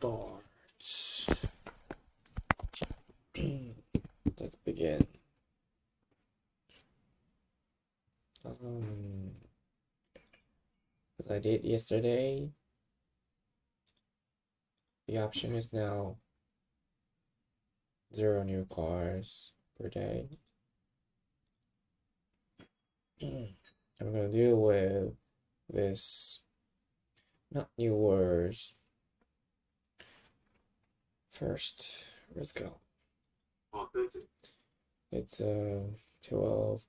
start. Let's begin. As I did yesterday, the option is now 0 new cars per day. I'm gonna deal with this, not new words. First, let's go. Authentic. It's 12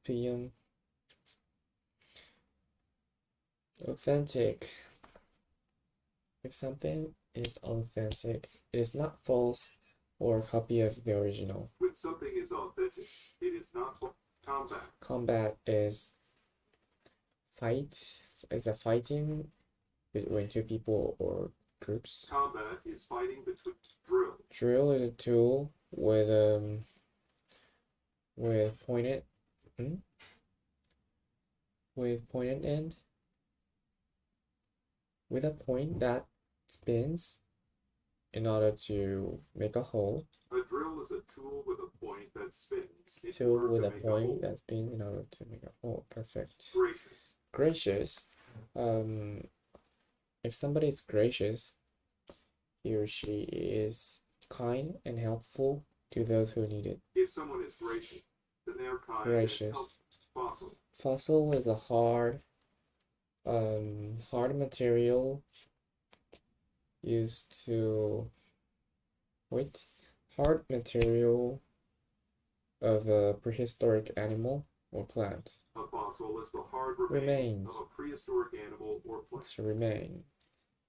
p.m. Authentic. If something is authentic, it is not false or a copy of the original. When something is authentic, it is not combat. Combat is fight. Is a fighting between two people or groups. Combat is fighting between drill. Drill is a tool with pointed end, with a point that spins in order to make a hole. A drill is a tool with a point that spins. Tool with a point that spins in order to make a hole. Perfect. Gracious. Gracious. If somebody is gracious, he or she is kind and helpful to those who need it. If someone is gracious, then they are kind Gracious. and helpful. Fossil is a hard material used to hard material of a prehistoric animal or plant. A fossil is the hard remains of a prehistoric animal or plant. It's remain.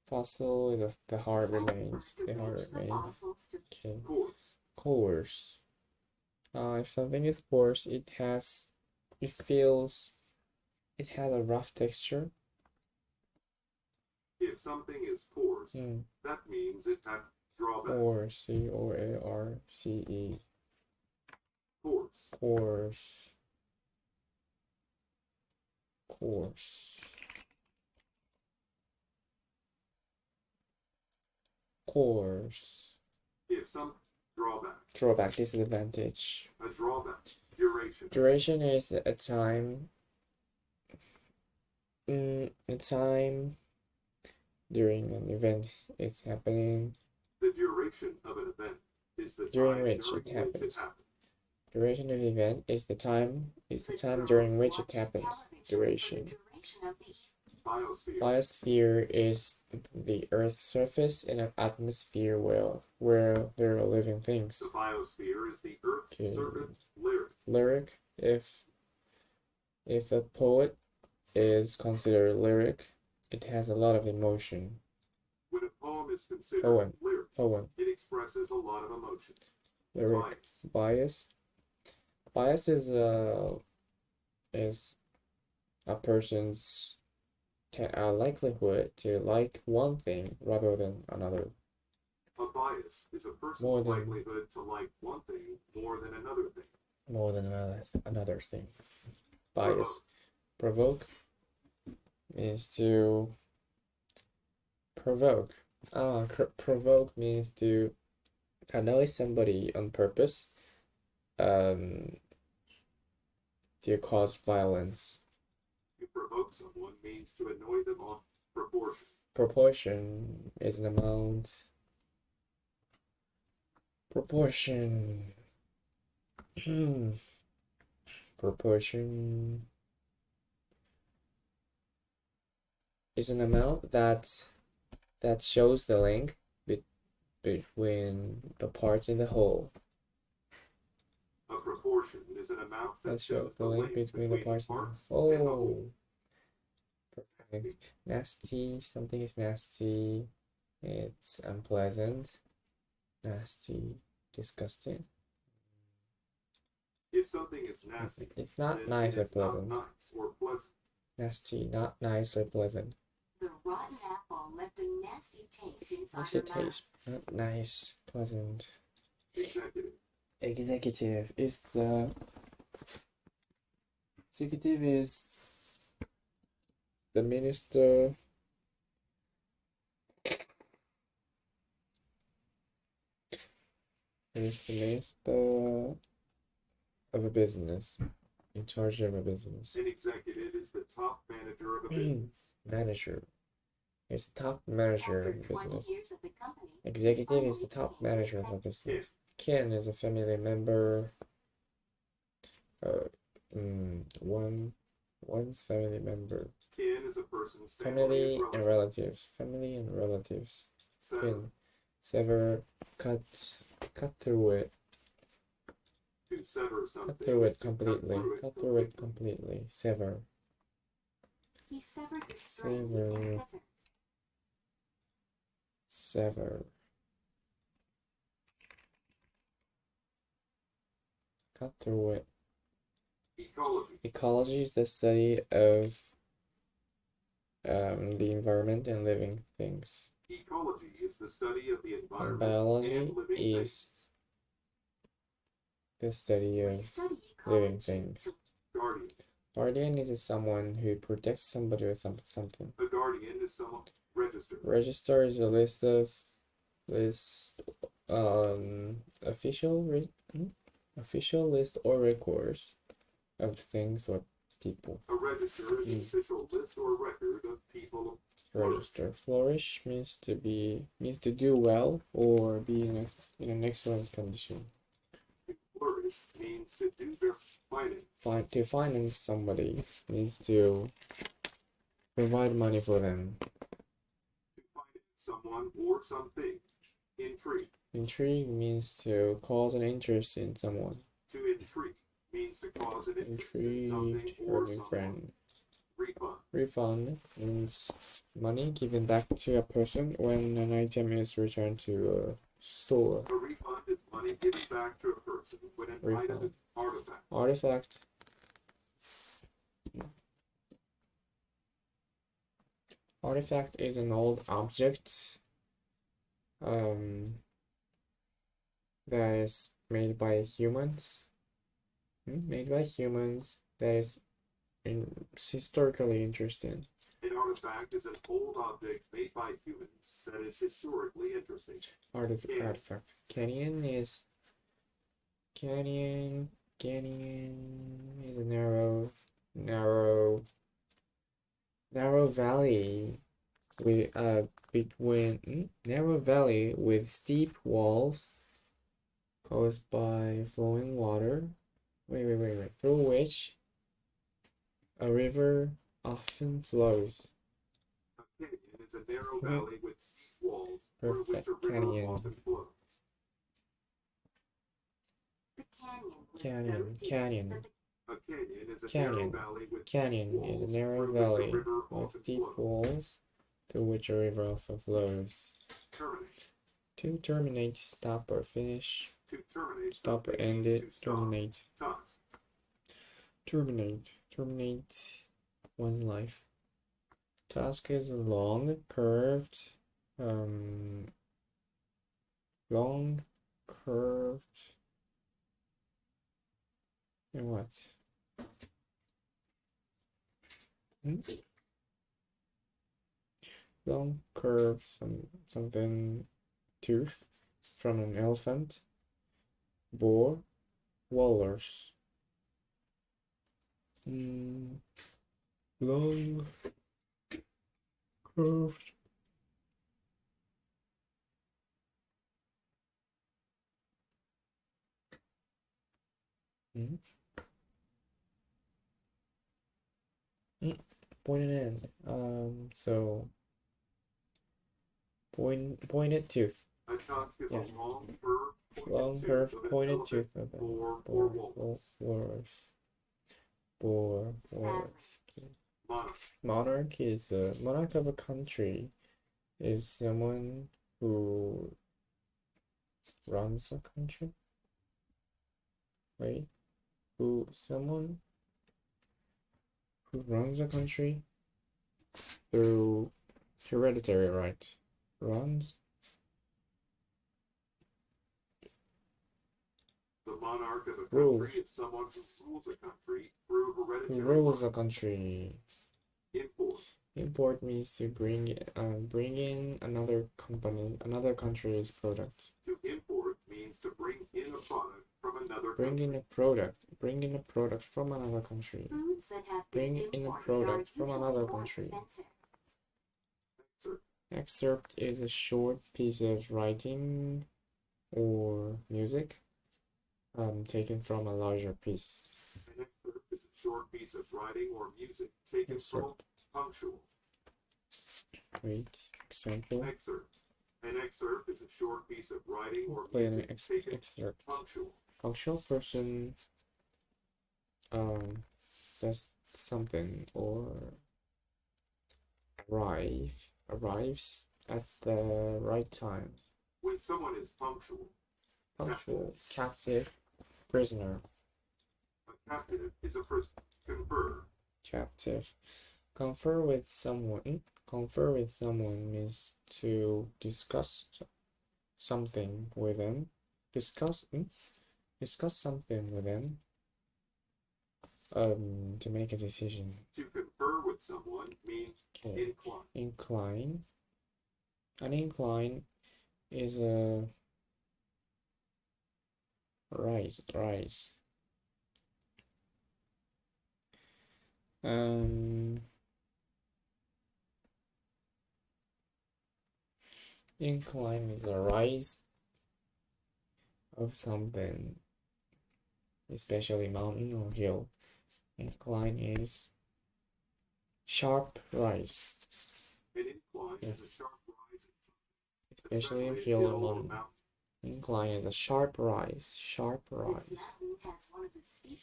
Fossil is the hard remains. The hard remains. Okay. Coarse. Coarse. If something is coarse, it has a rough texture. If something is coarse, that means it had drawback. Or C-O-A-R-C-E. Coarse. Coarse. Coarse. Coarse. If some drawback. Drawback, disadvantage. A drawback. Duration. Duration is a time. A time during an event is happening. The duration of an event is the during time which it happens. Duration of the event is the time during which it happens. Duration. Biosphere. Biosphere is the Earth's surface in an atmosphere where there are living things. The biosphere is the Earth's surface. Lyric. If a poet is considered lyric, it has a lot of emotion. When a poem is considered lyric, poem. It expresses a lot of emotion. Lyric. Bias. Bias is a person's likelihood to like one thing rather than another. A bias is a person's likelihood to like one thing more than another thing. More than another thing. Bias. Provoke is to provoke. Provoke means to annoy somebody on purpose, to cause violence. To provoke someone means to annoy them on proportion. Proportion is an amount. Proportion. Proportion is an amount that shows the length between the parts in the whole. A proportion is an amount that shows the length between the parts in the whole. Perfect. Nasty. Something is nasty. It's unpleasant. Nasty. Disgusting. If something is nasty, it's not nice or pleasant. Not nice or pleasant. Nasty, not nice or pleasant. The rotten apple left a nasty taste inside Nasty her mouth. taste, not nice, pleasant. Executive. Executive is the minister It is the minister of a business, in charge of a business. An executive is the top manager of a business. Manager. It's the top manager After of a 20 business. years at the company, Executive is the top manager of a business. Kin is a family member. One's family member. Kin is a person's Family and relatives. Family and relatives. Kin. Sever. Cut through it. To sever something. Cut through it completely. Cut through it completely. Sever. He severed the string using scissors. Sever. Cut through it. Ecology. Ecology is the study of the environment and living things. Ecology is the study of the environment And biology and living is things. the study We of study living ecology. things. Guardian. Guardian is someone who protects somebody with something. A guardian is someone registered. Register is a list official list or records of things or people. A register is an official list or record of people. Register. Flourish means to do well or be in an excellent condition. Flourish means to do their finance. To finance somebody means to provide money for them. To finance someone or something. Intrigue. Intrigue means to cause an interest in someone. To intrigue means to cause an interest in something Intrigued or or someone. friend. Refund. Refund means money given back to a person when an item is returned to a store. A refund is money given back to a person when an item is artifact. Artifact. Artifact is an old object that is made by humans. That is historically interesting. An artifact is an old object made by humans that is historically interesting. Artifact. Canyon is a narrow valley with narrow valley with steep walls caused by flowing water. Wait. Through which a river often flows. A canyon is a narrow valley with steep walls through which Perfect. a river Canyon. often flows. The canyon was Canyon. so deep Canyon. that the A canyon is a Canyon. narrow valley with Canyon steep is a walls narrow through valley which a river with often steep flows. walls through which a river also flows. Terminate. To terminate, stop or finish. To terminate Stop or something end means it. to stop. Terminate. Task. Terminate one's life. Task is long, curved, and what? Long, curved, something tooth from an elephant, boar, walrus. Long, curved. Pointed end. So pointed tooth. A tusk is Yeah. a long, Curved, pointed elephant, tooth of boar, or walrus. Walrus. Monarch. Monarch of a country is someone who runs a country. Someone who runs a country through hereditary right. Runs. The monarch of a country Rules. is someone who rules a country through hereditary Who rules a right. country. Import. Import means to bring in another country's product. To import means to bring another Bring in country. a product. Bring in a product from another country. Foods that have Bring been in a imported product are from usually another more country. expensive. Excerpt is a short piece of writing or music taken from a larger piece. An excerpt is a short piece of writing or music taken from punctual. Great example. Excerpt. An excerpt is a short piece of writing or Play an music taken excerpt. punctual. Punctual person does something or arrives at the right time. When someone is punctual, captive, prisoner. a captive is a confer. Captive. Confer with someone. Confer with someone means to discuss something with them. Discuss something with them. To make a decision. To confer with someone means incline. Incline. An incline is a rise. Incline is a rise of something, especially mountain or hill. Incline is sharp rise. An incline is a sharp rise, especially a hill or mountain. Incline is a sharp rise. This mountain has one of the steep,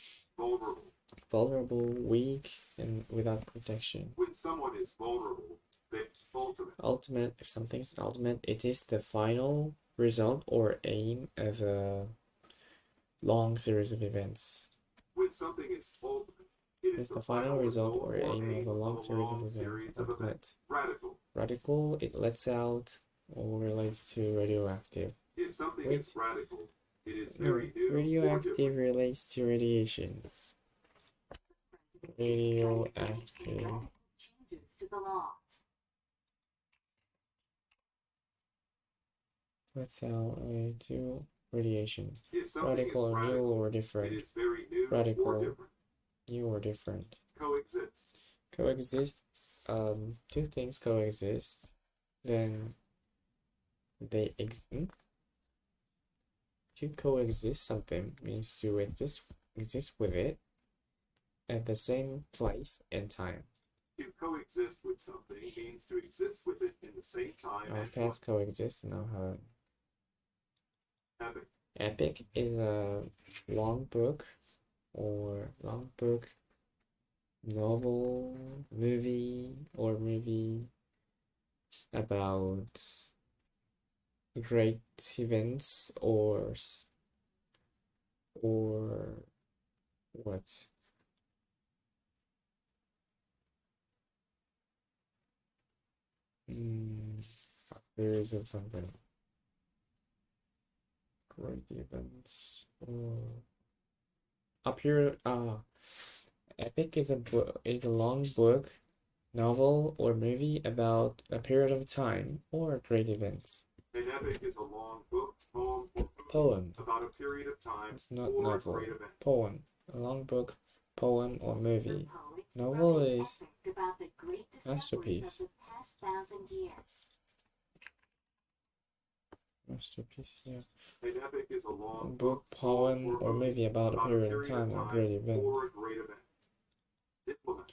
vulnerable, weak, and without protection. When someone is vulnerable, they ultimate. If something is ultimate, it is the final result or aim of a long series of events. When something is ultimate, it is the final result or aim of a long series of events. Ultimate. Radical, it lets out or relates to radioactive. If something is radical, it is very new. Radioactive relates to radiation. Radioactive. changes to the law. Let's out to radiation. Radical or new or different. It is very new radical, or different. New or different. Coexist. Coexist. Two things coexist. Then they exist. To coexist something means to exist with it at the same place and time. To coexist with something means to exist with it in the same time. Our past coexist and now have. Epic. Epic is a long book novel, movie about great events or what? A series of something. Great events. Up here, epic is a long book, novel, or movie about a period of time or great events. An epic is a long book, poem about a period of time. It's not or novel. Great event. Poem. A long book, poem, or movie. Novel is about the great masterpiece. Of the past 1,000 years. Masterpiece, yeah. An epic is a long book, poem, or movie about a period of time or a great event. Diplomat.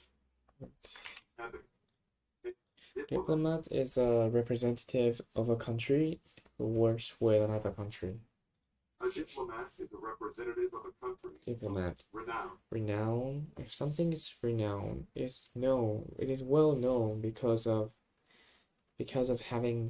Epic. Diplomat is a representative of a country who works with another country. A diplomat is a representative of a country. Diplomat. Renown. Renown. If something is renowned, it is well known because of having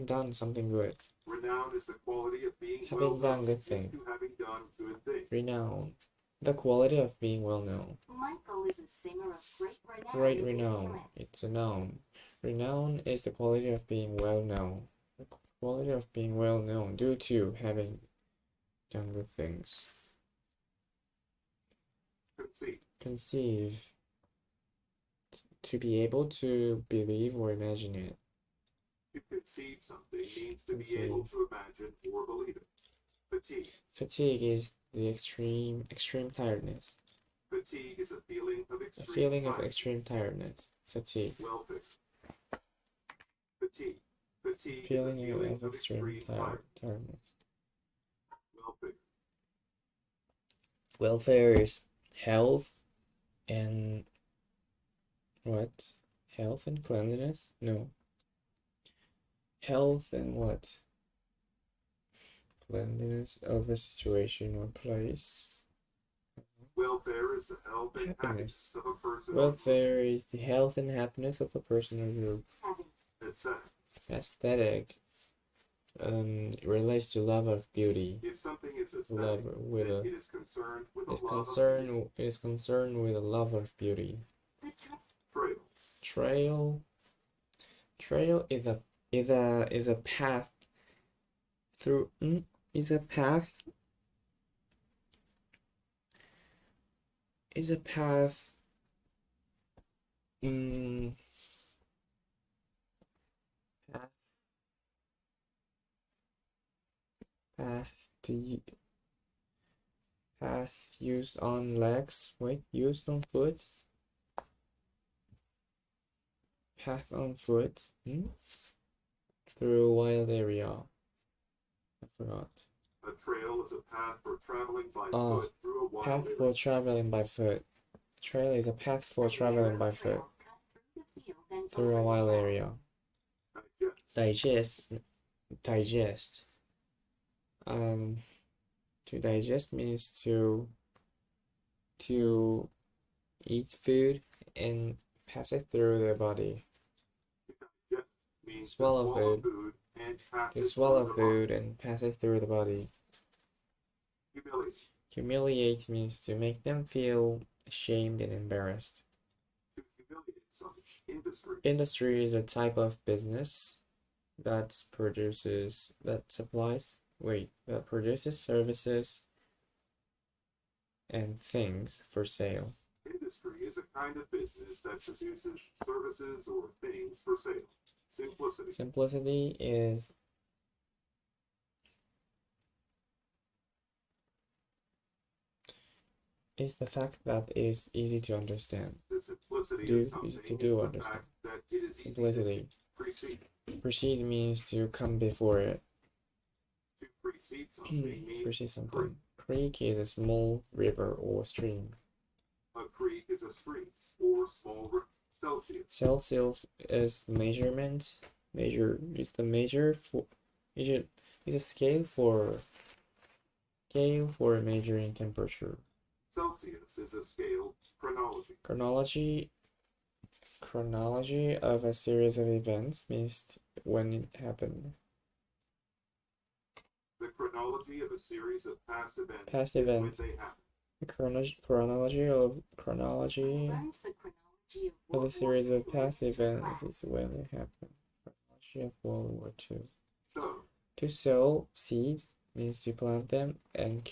done something good. Renown is the quality of being having done good things. Having done good things. Renown. The quality of being well known. Michael is a singer of great renown. Great renown. It's a noun. Renown is the quality of being well known. The quality of being well known due to having done good things. Conceive. To be able to believe or imagine it. To conceive something means to be able to imagine or believe it. Fatigue. Fatigue is the extreme tiredness. Fatigue is a feeling of extreme tiredness. Fatigue. Welfare. Fatigue. Fatigue Feeling is a feeling of extreme tiredness. Welfare. Welfare is health and what? Health and cleanliness? No. Health and what? Cleanliness of a situation or place. Welfare is the health and happiness of a person. Welfare is the health and happiness of a person or group. Aesthetic. Relates to love of beauty. If something is aesthetic, it is concerned with a love of beauty. Trail. Trail is a path through is a path path used on legs. Wait, used on foot. Path on foot. Through a wild area. I forgot. A trail is a path for traveling by foot through a wild path area. for traveling by foot. Trail is a path for traveling by foot through a wild area. Digest. To digest means to eat food and pass it through the body. Swallow food. To swallow food and pass it through the body. Humiliate means to make them feel ashamed and embarrassed. Industry is a type of business that produces services and things for sale. Industry is a kind of business that produces services or things for sale. Simplicity is the fact that it is easy to understand. Easy to do understand. Simplicity. Precede means to come before it. To precede something means Creek is a small river or stream. A creek is a stream or small river. Celsius is measurement. Is a scale for measuring temperature. Celsius is a scale. Chronology of a series of events means when it happened. The chronology of a series of past events. Is when they happen. The chronology of a series of past events is when it happened. Chronology of World War II. To sow seeds means to plant them and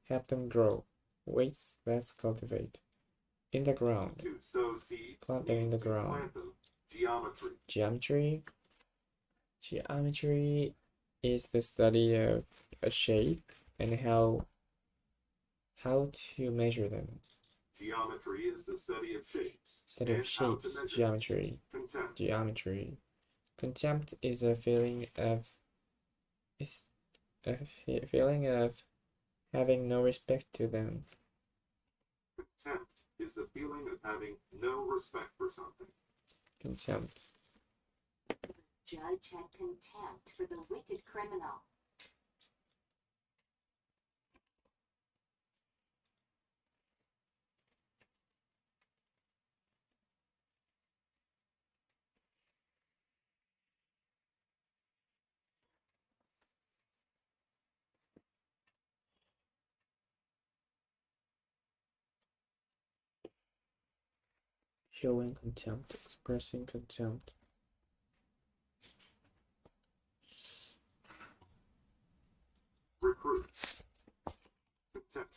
have them grow. Wait, let's cultivate. In the ground. To sow seeds. Plant them in the ground. Geometry is the study of a shape and how to measure them. Geometry is the study of shapes. Geometry. Contempt is a feeling of having no respect to them. Contempt is the feeling of having no respect for something. Contempt. The judge had contempt for the wicked criminal. Showing contempt, expressing contempt. Recruit. Contempt.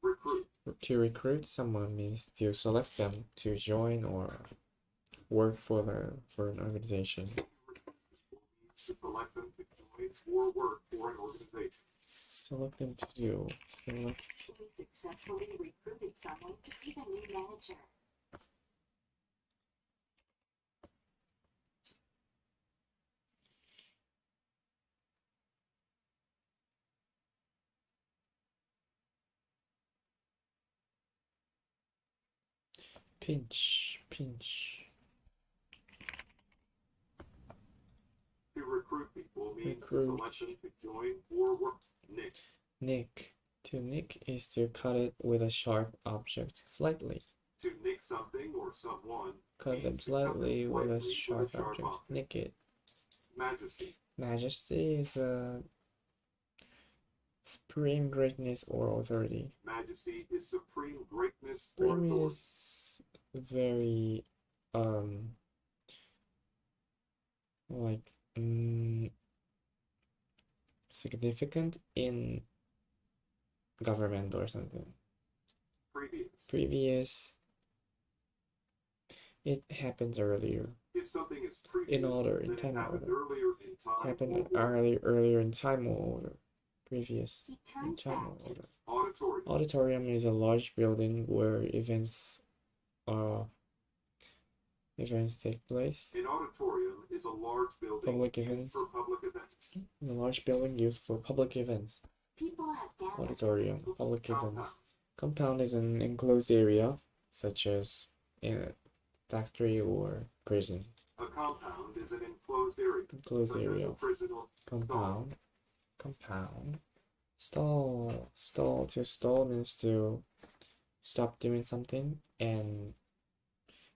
Recruit. To recruit someone means to select them to join or work for an organization. To select them to join or work for an organization. Selecting to do. Select. We successfully recruited someone to be the new manager. Pinch. To recruit people means to select them to join or work. Nick. To nick is to cut it with a sharp object slightly. To nick something or someone. Cut them slightly with a sharp object. Nick it. Majesty. Majesty is a supreme greatness or authority. Majesty is supreme greatness or Supreme authority. is very like significant in government or something. Previous. It happens earlier. If something is previous, in order, in then time it happened order. earlier in time. It happened earlier in time order. Previous He in turns time back. order. Auditorium. Auditorium is a large building where events take place. An auditorium is a large building Public used events. for public events. A large building used for public events. People have gathered. Auditorium, public Compound. events. Compound is an enclosed area, such as in a factory or prison. A compound is an enclosed area. Enclosed such area. As a prison or Compound. Stall. To stall means to stop doing something and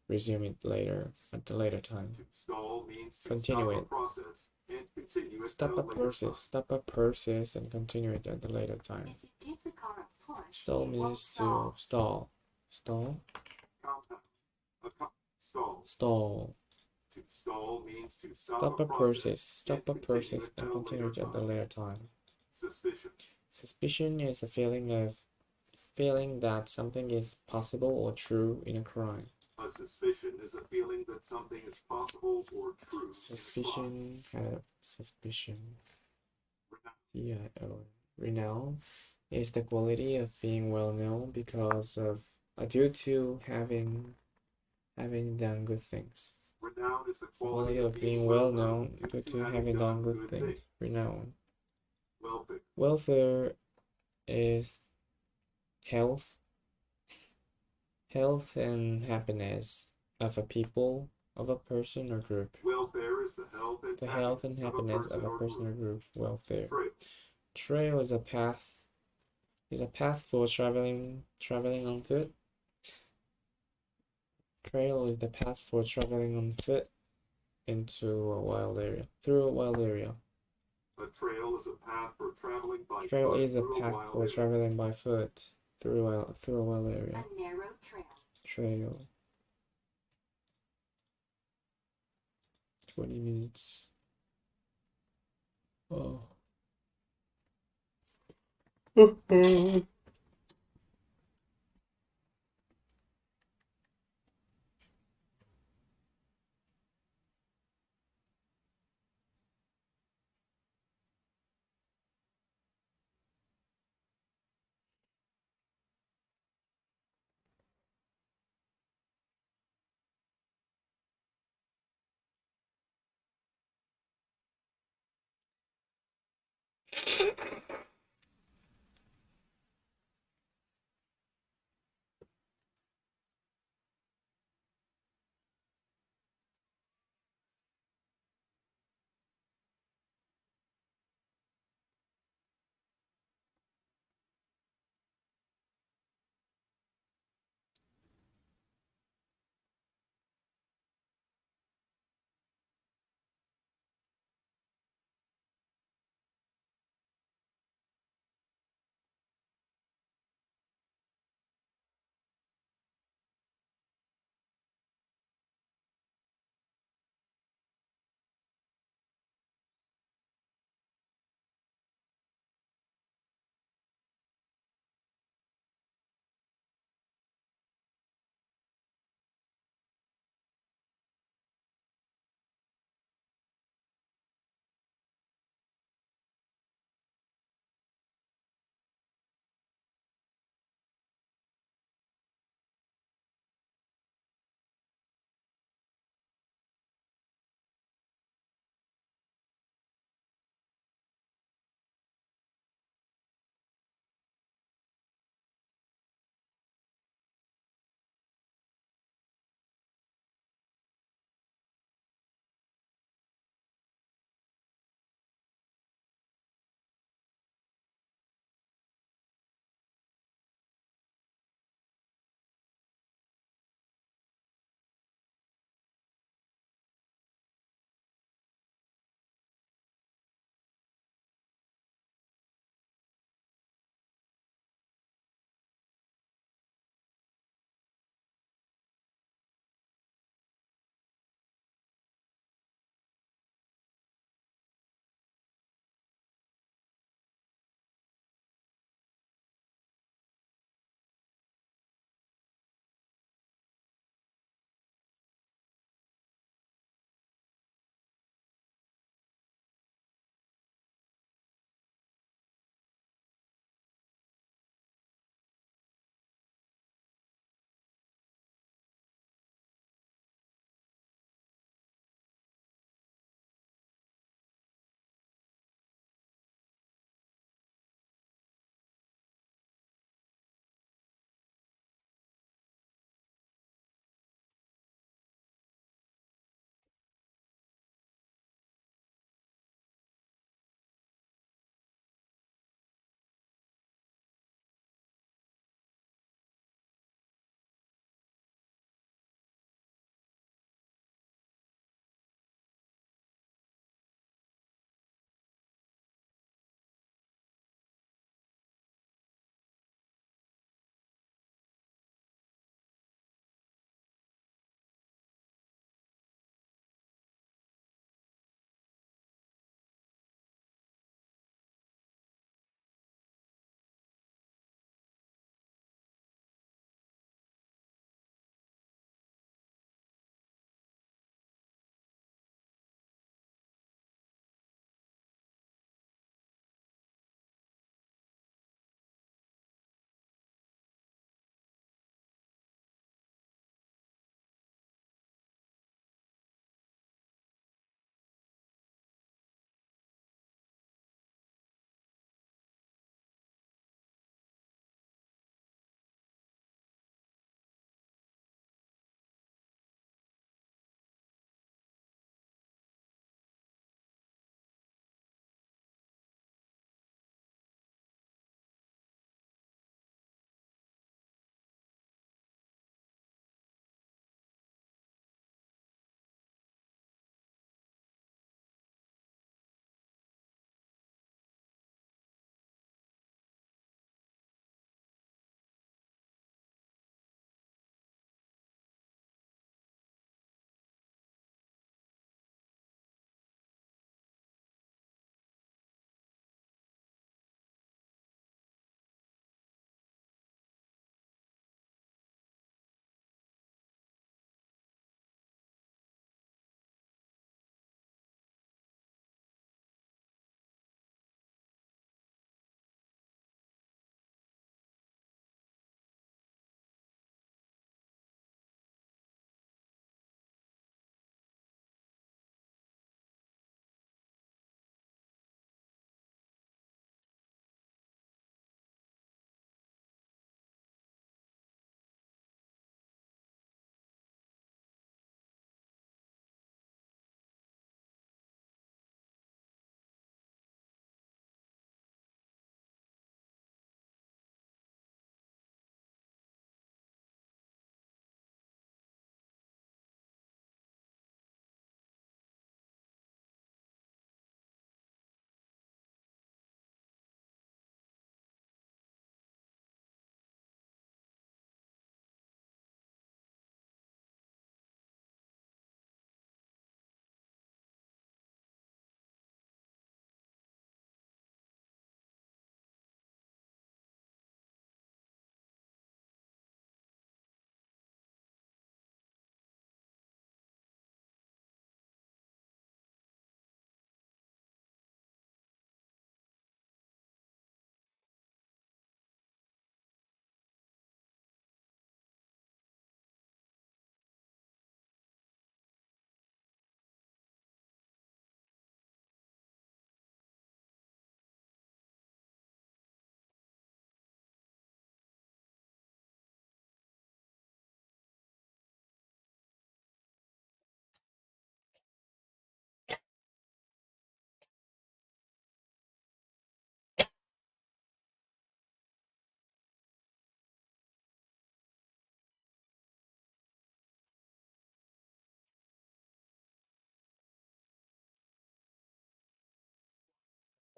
resume it later at a later time. To stall means to Continue stop it. a process and continue it Stop at a later process. time. Stop a process and continue it at a later time. If you give the car a push, Stall it won't means to stall. stall. Compound. Stall. Stall. To stall means to Stop a process. Stop a process and continue it at a later time. Suspicion. Suspicion is the feeling that something is possible or true in a crime. A suspicion is a feeling that something is possible or true. Suspicion. Suspicion. Renown. Renown is the quality of being well known because of due to having done good things. Renown is the Quality of being well known due to having done good things. Renown. Welfare. Welfare is health and happiness of a people, of a person or group. Welfare is the health and happiness of a person or group. Welfare. Trail. Trail is a path. For traveling on foot. Trail is the path for traveling on foot into a wild area. Through a wild area. A trail is a path for traveling by Trail foot is a through path wild for area. traveling by foot through a wild area. A narrow trail. Trail. 20 minutes. Oh.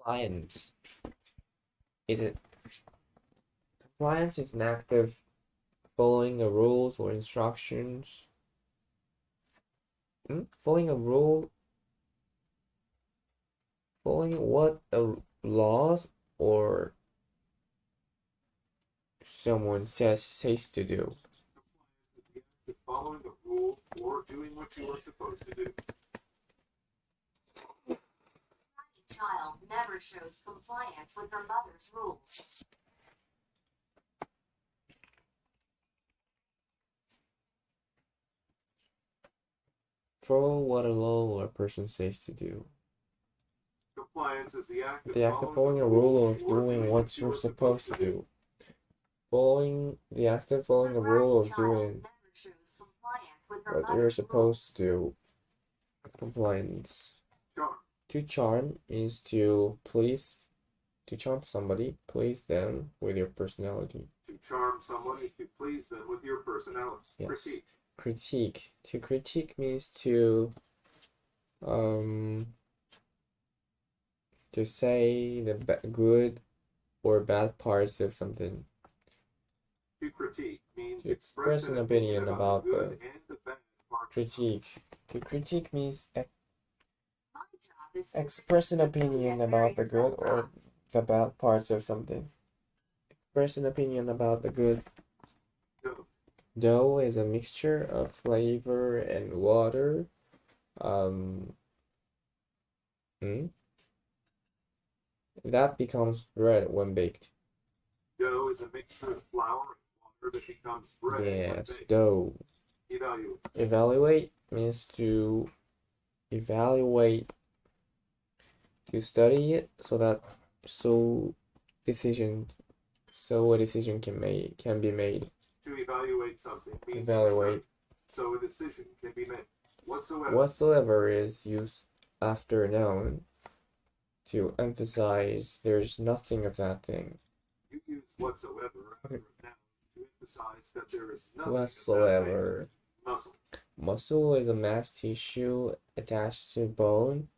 Compliance. Compliance is an act of following the rules or instructions. Following a rule, following what a laws or someone says to do. Following a rule or doing what you are supposed to do. A child never shows compliance with her mother's rules. Follow what a law or a person says to do. Compliance is the act of following a rule or doing what you're supposed to do. The act of following a rule or doing what you're supposed to do. Compliance. Charm. To charm is to charm somebody, please them with your personality. To charm someone is to please them with your personality. Yes. Critique. To critique means to say the good or bad parts of something. To critique means to express an opinion about the bad parts. Critique. To critique means express an opinion about the good or the bad parts of something. Express an opinion about the good. Dough is a mixture of flavor and water. That becomes bread when baked. Dough is a mixture of flour and water that becomes bread. Yes, dough. Evaluate means to evaluate, to study it so a decision can be made. To evaluate something means so a decision can be made. Whatsoever is used after noun to emphasize there's nothing of that thing. You use whatsoever after a noun to emphasize that there is nothing whatsoever. Of that thing. Muscle is a mass tissue attached to bone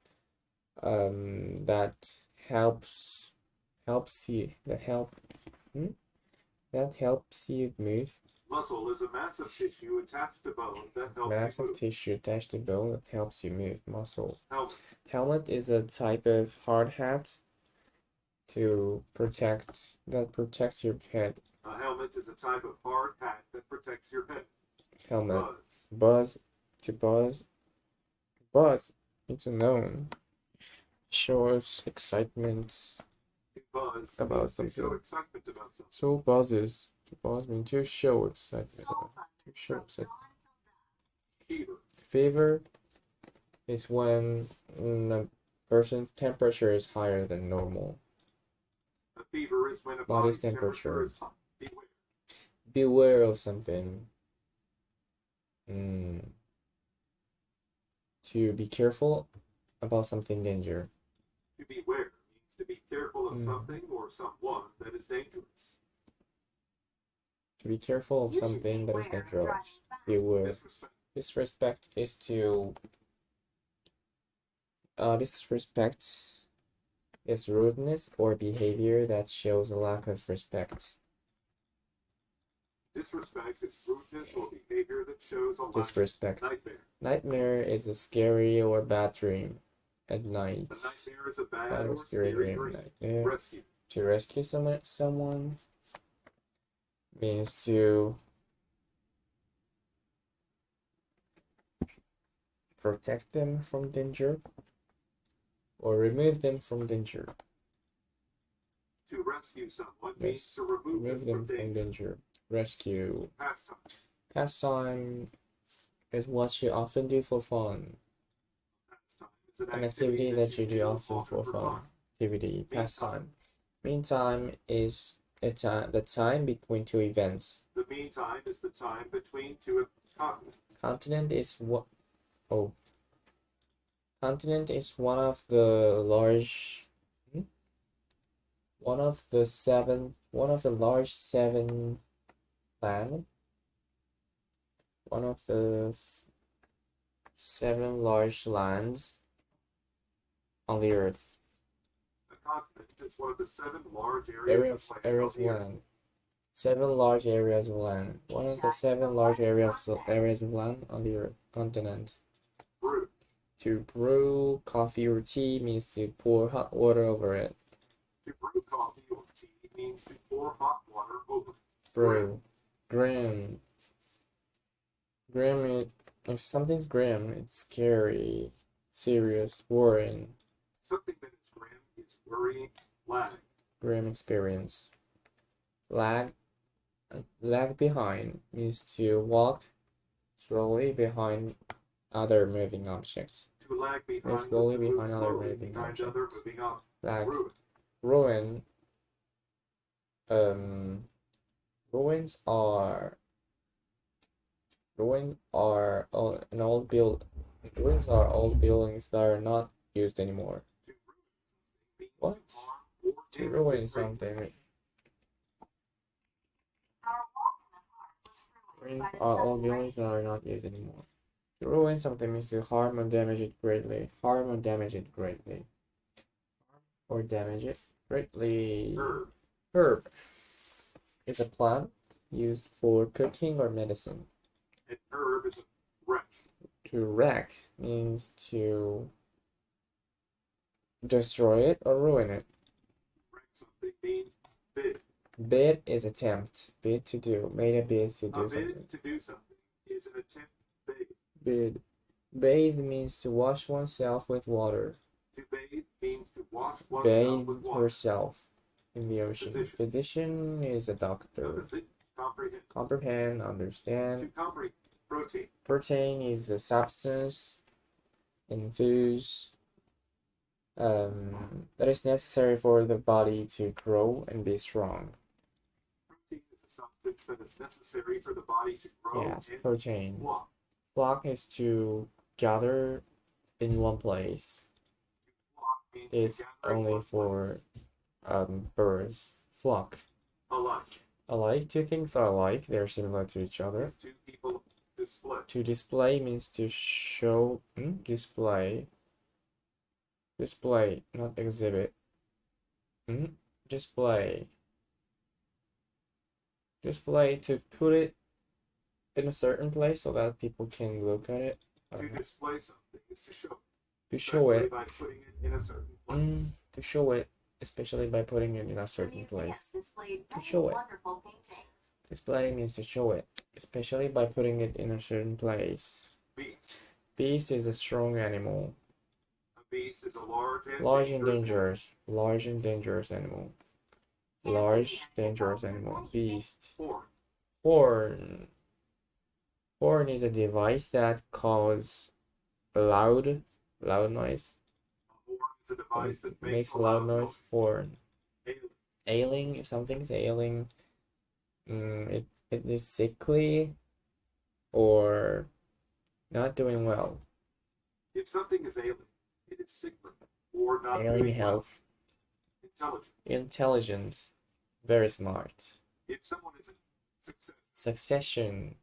that helps you move. Muscle is a mass of tissue attached to bone that helps you move. Mass of tissue attached to bone that helps you move. Muscle. Helmet is a type of hard hat that protects your head. A helmet is a type of hard hat that protects your head. Helmet. Buzz. To buzz. Buzz. It's a noun. Shows excitement about something. So buzzes. To buzz means to show excitement. To show excitement. Fever is when a person's temperature is higher than normal. A fever is when a body's temperature is high. Beware of something. To be careful about something danger. To beware means to be careful of something or someone that is dangerous. To be careful of something that is dangerous. Beware. Disrespect is to disrespect is rudeness or behavior that shows a lack of respect. Disrespect is rudeness or behavior that shows a lack disrespect. of nightmare. Nightmare is a scary or bad dream at night. A nightmare is a bad or scary dream. Rescue. To rescue someone means to protect them from danger or remove them from danger. To rescue someone means to remove them from danger. Rescue. Pastime. Pastime is what you often do for fun. Pastime is an activity that you do often for fun. Pastime. Meantime is the time between two events. The meantime is the time between two continents. Continent is Continent is one of the large seven planet. One of the 7 large lands on the earth. A continent is one of the 7 large areas of land on the Earth. 7 large areas of land. One of the 7 large areas of land on the Earth continent. Brew. To brew coffee or tea means to pour hot water over it. To brew coffee or tea means to pour hot water over it. Brew. Grim. Grim, if something's grim, it's scary, serious, boring. Something that is grim is worrying, lag. Grim experience. Lag behind means to walk slowly behind other moving objects. To lag behind slowly is to behind move other slowly moving behind objects. other moving objects. Lag. Ruin. Ruins are old buildings that are not used anymore. What? To ruin something. Ruins are old buildings that are not used anymore. To ruin something means to harm or damage it greatly. Harm or damage it greatly. Or damage it greatly. Herb is a plant used for cooking or medicine. An herb is a wreck. To wreck means to destroy it or ruin it. Wreck something means bid. Bid is attempt. Bid to do. Made a bid to do something. A bid to do something is an attempt bid. Bid. Bathe means to wash oneself with water. To bathe means to wash oneself with water. Herself in the ocean. Physician is a doctor. Comprehend, understand. To comprehend. Protein. Protein is a substance, infuse, that is necessary for the body to grow and be strong. Protein is a substance that is necessary for the body to grow. Yes, protein. Flock. Flock is to gather in one place. It's only for birds. Flock. Alike. Alike. Two things are alike. They're similar to each other. Two people display. To display means to show. Display. Display, not exhibit. Display. Display, to put it in a certain place so that people can look at it. To display something is to show. To show it. By putting it in a certain place. To show it, especially by putting it in a certain place. To show it. Display means to show it, especially by putting it in a certain place. Beast. Beast is a strong animal. A beast is a large and dangerous. Large and dangerous animal. Large, dangerous animal. Beast. Horn. Horn is a device that causes a loud noise. A horn is a device that makes a loud noise. Horn. Ailing. If something's ailing, it is sickly or not doing well. If something is ailing, it is sickly or not ailing doing health. Well. Intelligent. Very smart. If someone is in succession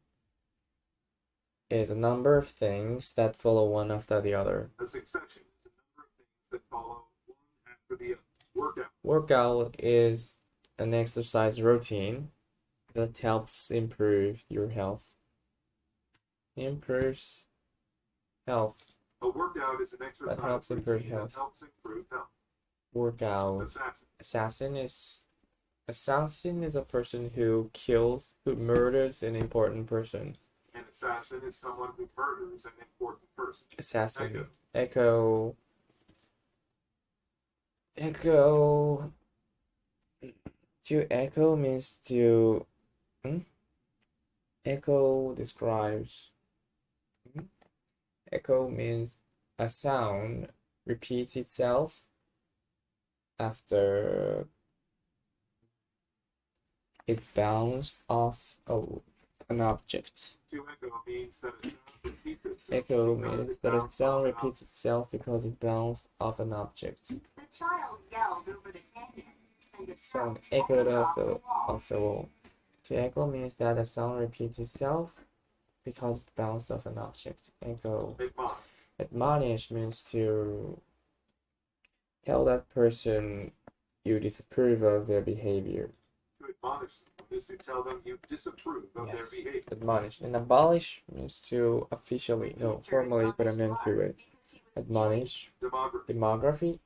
is a number of things that follow one after the other. A succession is a number of things that follow one after the other. Workout is an exercise routine that helps improve your health. Improves health. A workout is an exercise that helps improve health. Workout. Assassin is a person who murders an important person. An assassin is someone who murders an important person. Assassin. Echo. To echo means to. Echo describes. Echo means a sound repeats itself after it bounced off an object. To echo means that a sound repeats itself. Echo means that a sound repeats itself because it bounced off an object. The child yelled over the canyon, and the sound echoed off the wall. To echo means that a sound repeats itself because it bounced off an object. Echo. Admonish means to tell that person you disapprove of their behavior. To admonish them is to tell them you disapprove of their behavior. Admonish. And abolish means to officially, no, formally put an end to it. Admonish. Demography.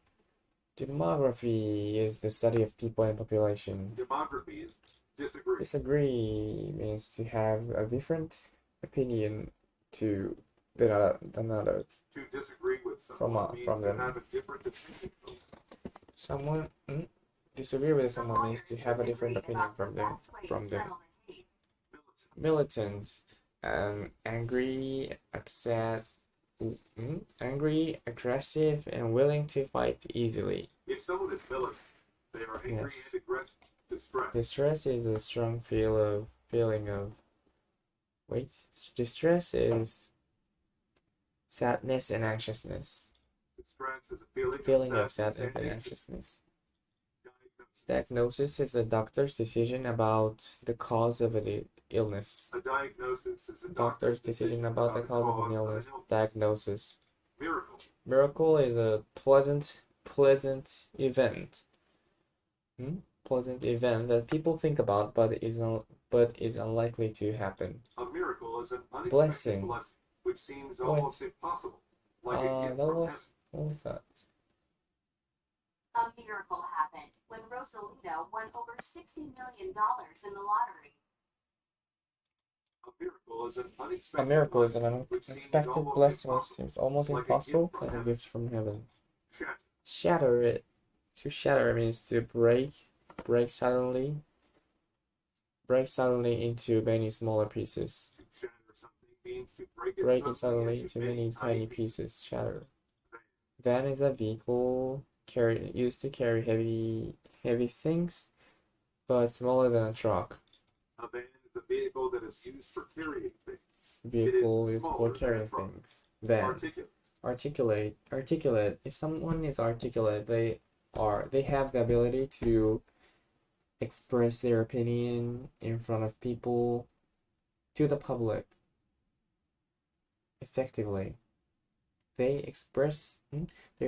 Demography is the study of people and population. Demography is disagree. Disagree means to have a different opinion to than others. To disagree with someone means from to them. have a different opinion. Someone disagree with someone means to have a different opinion from them. Militant, angry, upset, angry, aggressive, and willing to fight easily. If someone is militant, they are angry and aggressive. Distress. Distress is a strong feeling of. Wait, distress is sadness and anxiousness. Distress is a feeling of sadness and anxiousness. Diagnosis is a doctor's decision about the cause of an illness. A diagnosis is a doctor's decision about the cause of an illness. Diagnosis. Miracle. Miracle is a pleasant event. Pleasant event that people think about but is unlikely to happen. A miracle is an unexpected blessing, which seems almost impossible. Like a gift from heaven. What was that? A miracle happened when Rosalita won over $60 million in the lottery. A miracle is an unexpected blessing which seems almost impossible, like a gift from heaven. Shatter it. To shatter means to break suddenly into many smaller pieces. Break it suddenly into many tiny pieces. Shatter. Van is a vehicle used to carry heavy things, but smaller than a truck. A van is a vehicle that is used for carrying things. Vehicle is for carrying things. Van. Articulate. If someone is articulate, they have the ability to express their opinion in front of people, to the public, effectively. They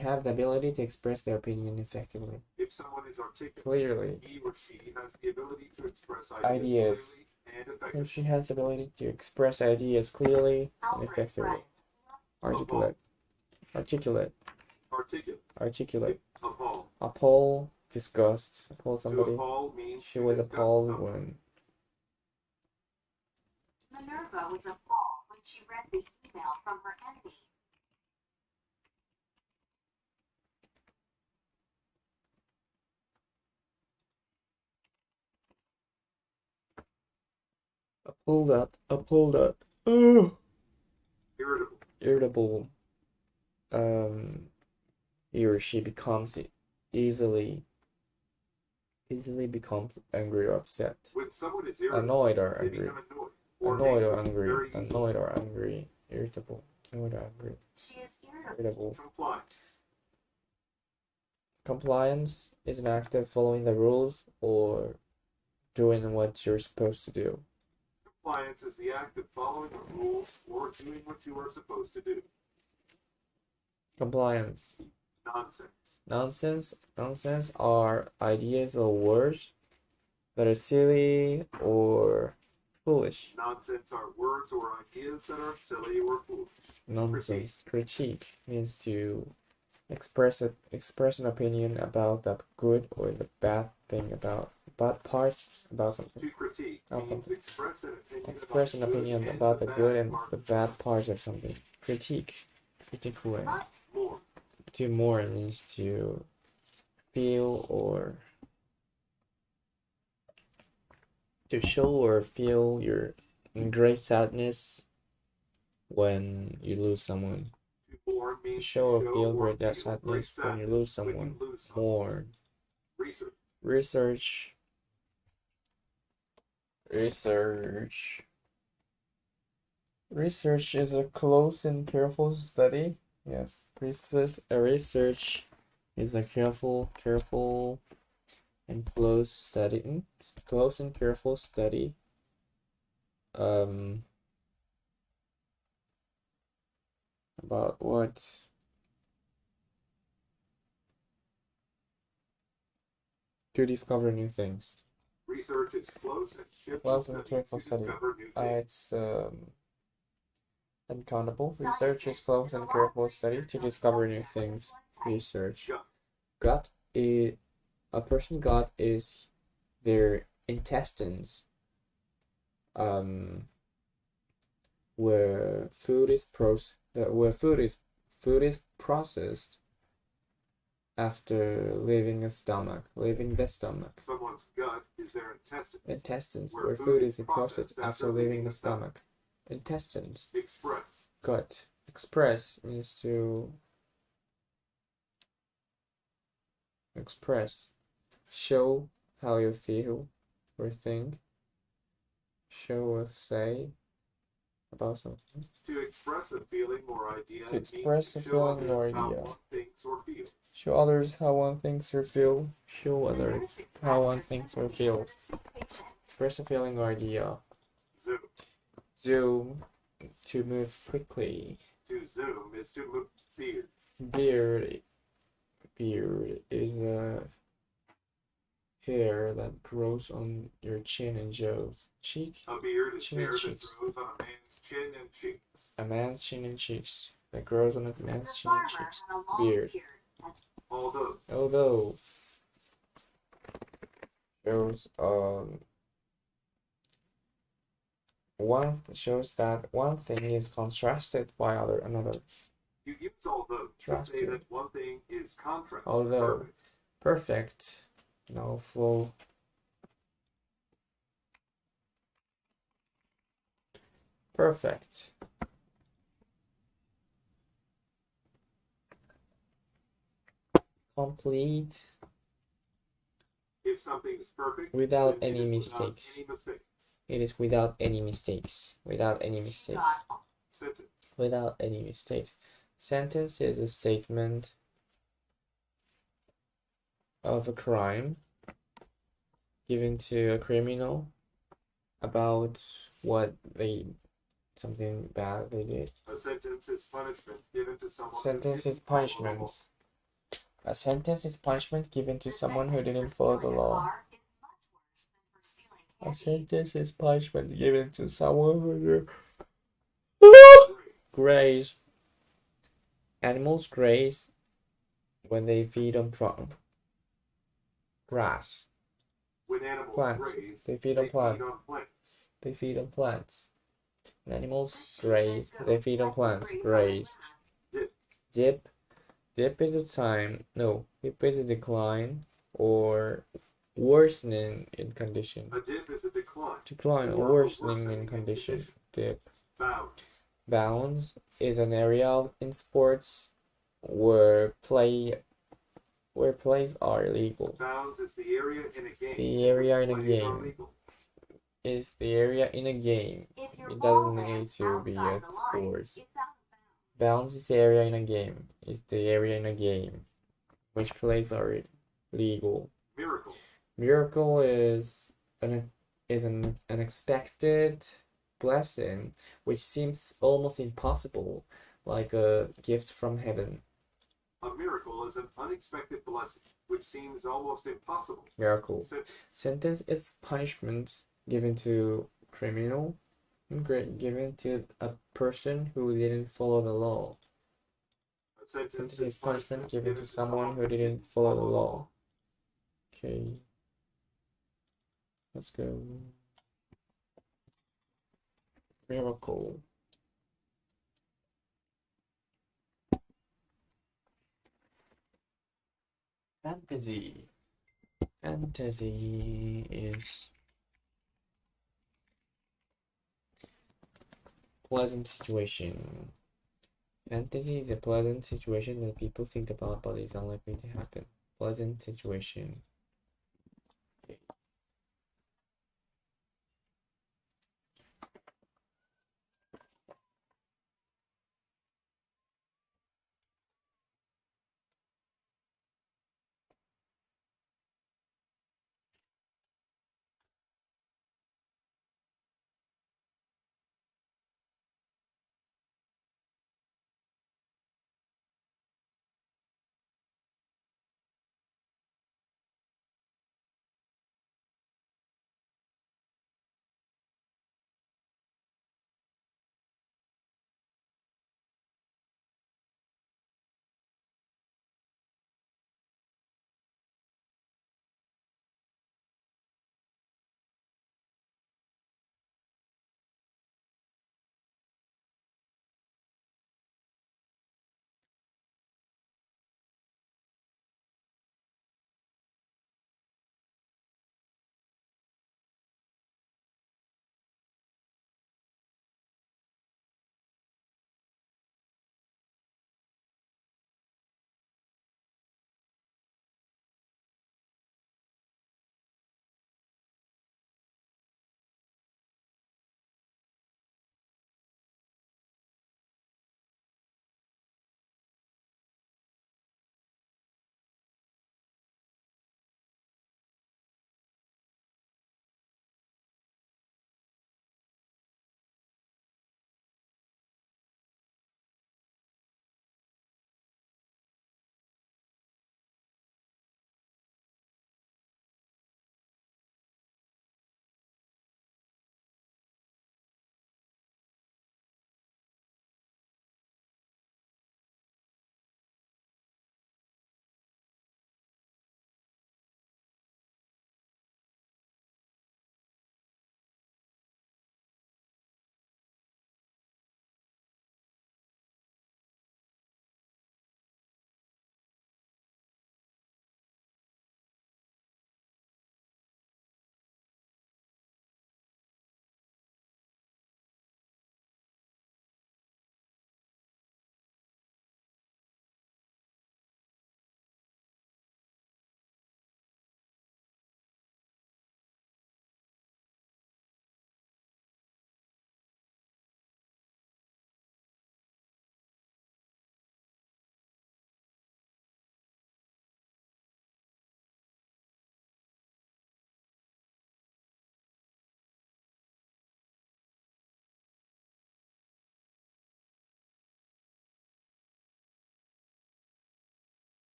have the ability to express their opinion effectively. If someone is articulate, clearly, he or she has the ability to express ideas clearly and effectively. If she has the ability to express ideas clearly and effectively. Articulate. Appall. Disgust. Appall somebody. She was appalled when. Minerva was appalled when she read the email from her enemy. Appalled at. Oh. Irritable. He or she becomes easily becomes angry or upset. When someone is irritable, annoyed or they angry. become Annoyed or angry. Irritable. Annoyed or angry. She is irritable. Compliance is an act of following the rules or doing what you're supposed to do. Compliance is the act of following the rules or doing what you are supposed to do. Compliance. Nonsense. Nonsense are ideas or words that are silly or foolish. Nonsense are words or ideas that are silly or foolish. Nonsense. Critique means to express an opinion about the good or the bad thing about parts about something. To critique means express an opinion about the good and the bad parts of something. Critique. Critically. To mourn means to feel or to show or feel your great sadness when you lose someone. To show or feel great sadness when you lose someone. Mourn. Research is a close and careful study. Yes, research is a careful and close and careful study about what To discover new things. Research is close and careful study. It's uncountable. Research is close and careful study to discover new things. Research. Gut. A person's gut is their intestines. Where food is processed after leaving the stomach. Someone's gut is their intestines. Intestines, where food is processed after leaving the stomach. Intestines. Express. Gut. Express means to express. Show how you feel or think. Show or say about something. To express a feeling or idea. To express a feeling or idea. How one thinks or feels. Show others how one thinks or feels. Show others how one thinks or feels. Express a feeling or idea. Zoom. Zoom. To move quickly. To zoom is to move. Beard. Beard is a hair that grows on your chin and jaws. Cheek. A beard is chin hair and that cheeks. grows on a man's chin and cheeks. A man's chin and cheeks. That grows on a man's chin and cheeks. Beard. Although shows that one thing is contrasted by another. You use although to say that one thing is contrasted. Although. Perfect. Now full. Perfect. Complete. If something is perfect. Without any mistakes. It is without any mistakes. Without any mistakes. Sentence. Without any mistakes. Sentence is a statement of a crime given to a criminal about something bad they did. A sentence is punishment given to someone. Sentence is punishment. A sentence is punishment given to someone who didn't follow the law. A sentence is punishment given to someone who graze. Animals graze when they feed on grass. When animals Plants. Graze, they feed on plants. They feed on plants. When animals graze, they feed on plants. Graze. Dip. Dip is a decline or worsening in condition. A dip is a decline. Decline or worsening in condition. Dip. Bounds is an area in sports where plays are illegal. Bounds is the area in a game. The area in a game is the area in a game. It doesn't need to be at sports. Bounds is the area in a game. Is the area in a game which plays are legal. Miracle is an unexpected blessing which seems almost impossible, like a gift from heaven. A miracle is an unexpected blessing which seems almost impossible. Miracle. Sentence is punishment given to criminal, given to a person who didn't follow the law. Sentence is punishment given to someone who didn't follow the law. Okay. Let's go. Miracle. Fantasy. Fantasy is pleasant situation. Fantasy is a pleasant situation that people think about but is unlikely to happen. Pleasant situation.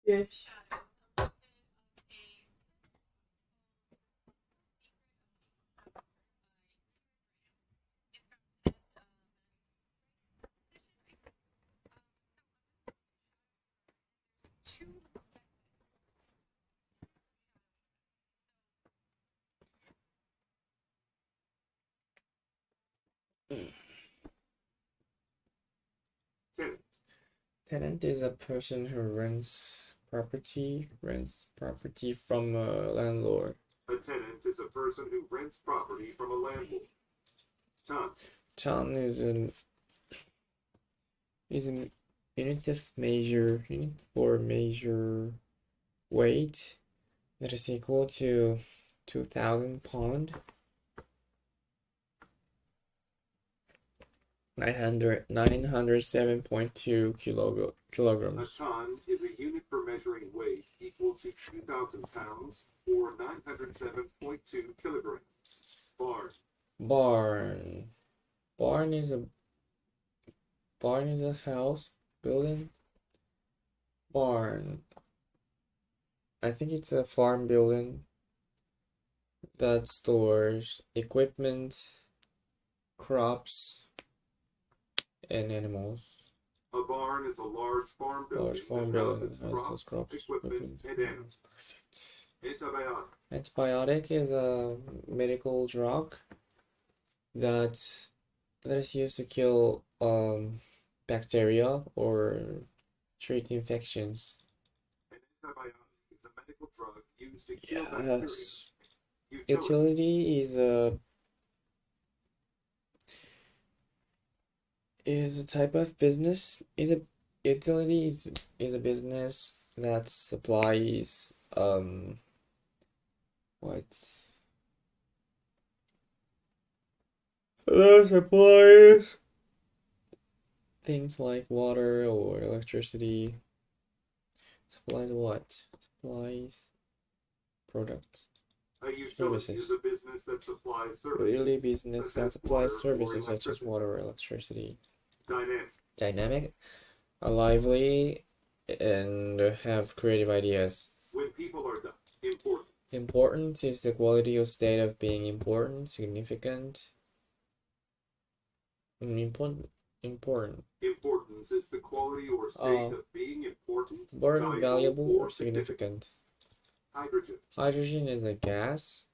Yes. Tenant. Tenant is a person who rents property from a landlord. A tenant is a person who rents property from a landlord. Ton. Ton is an unit for measure weight that is equal to 2,000 pound. 907.2 kilograms. A ton is a unit for measuring weight equal to 2,000 pounds or 907.2 kilograms. Barn. Barn is a house building. Barn. I think it's a farm building that stores equipment, crops, and animals. A barn is a large farm building that houses crops, equipment, and animals. Perfect. Antibiotic. Antibiotic is a medical drug that is used to kill bacteria or treat infections. An antibiotic is a medical drug used to kill Yes. bacteria. Utility is a type of business. Utility is a business that supplies what? That supplies things like water or electricity. Supplies what? Supplies products. A utility Services. is a business that supplies services. Utility business that supplies services such as water or electricity. Dynamic, lively, and have creative ideas. When people are done. Important. Importance is the quality or state of being important, significant. Important. Importance is the quality or state of being important, valuable, or significant. Hydrogen. Hydrogen is a gas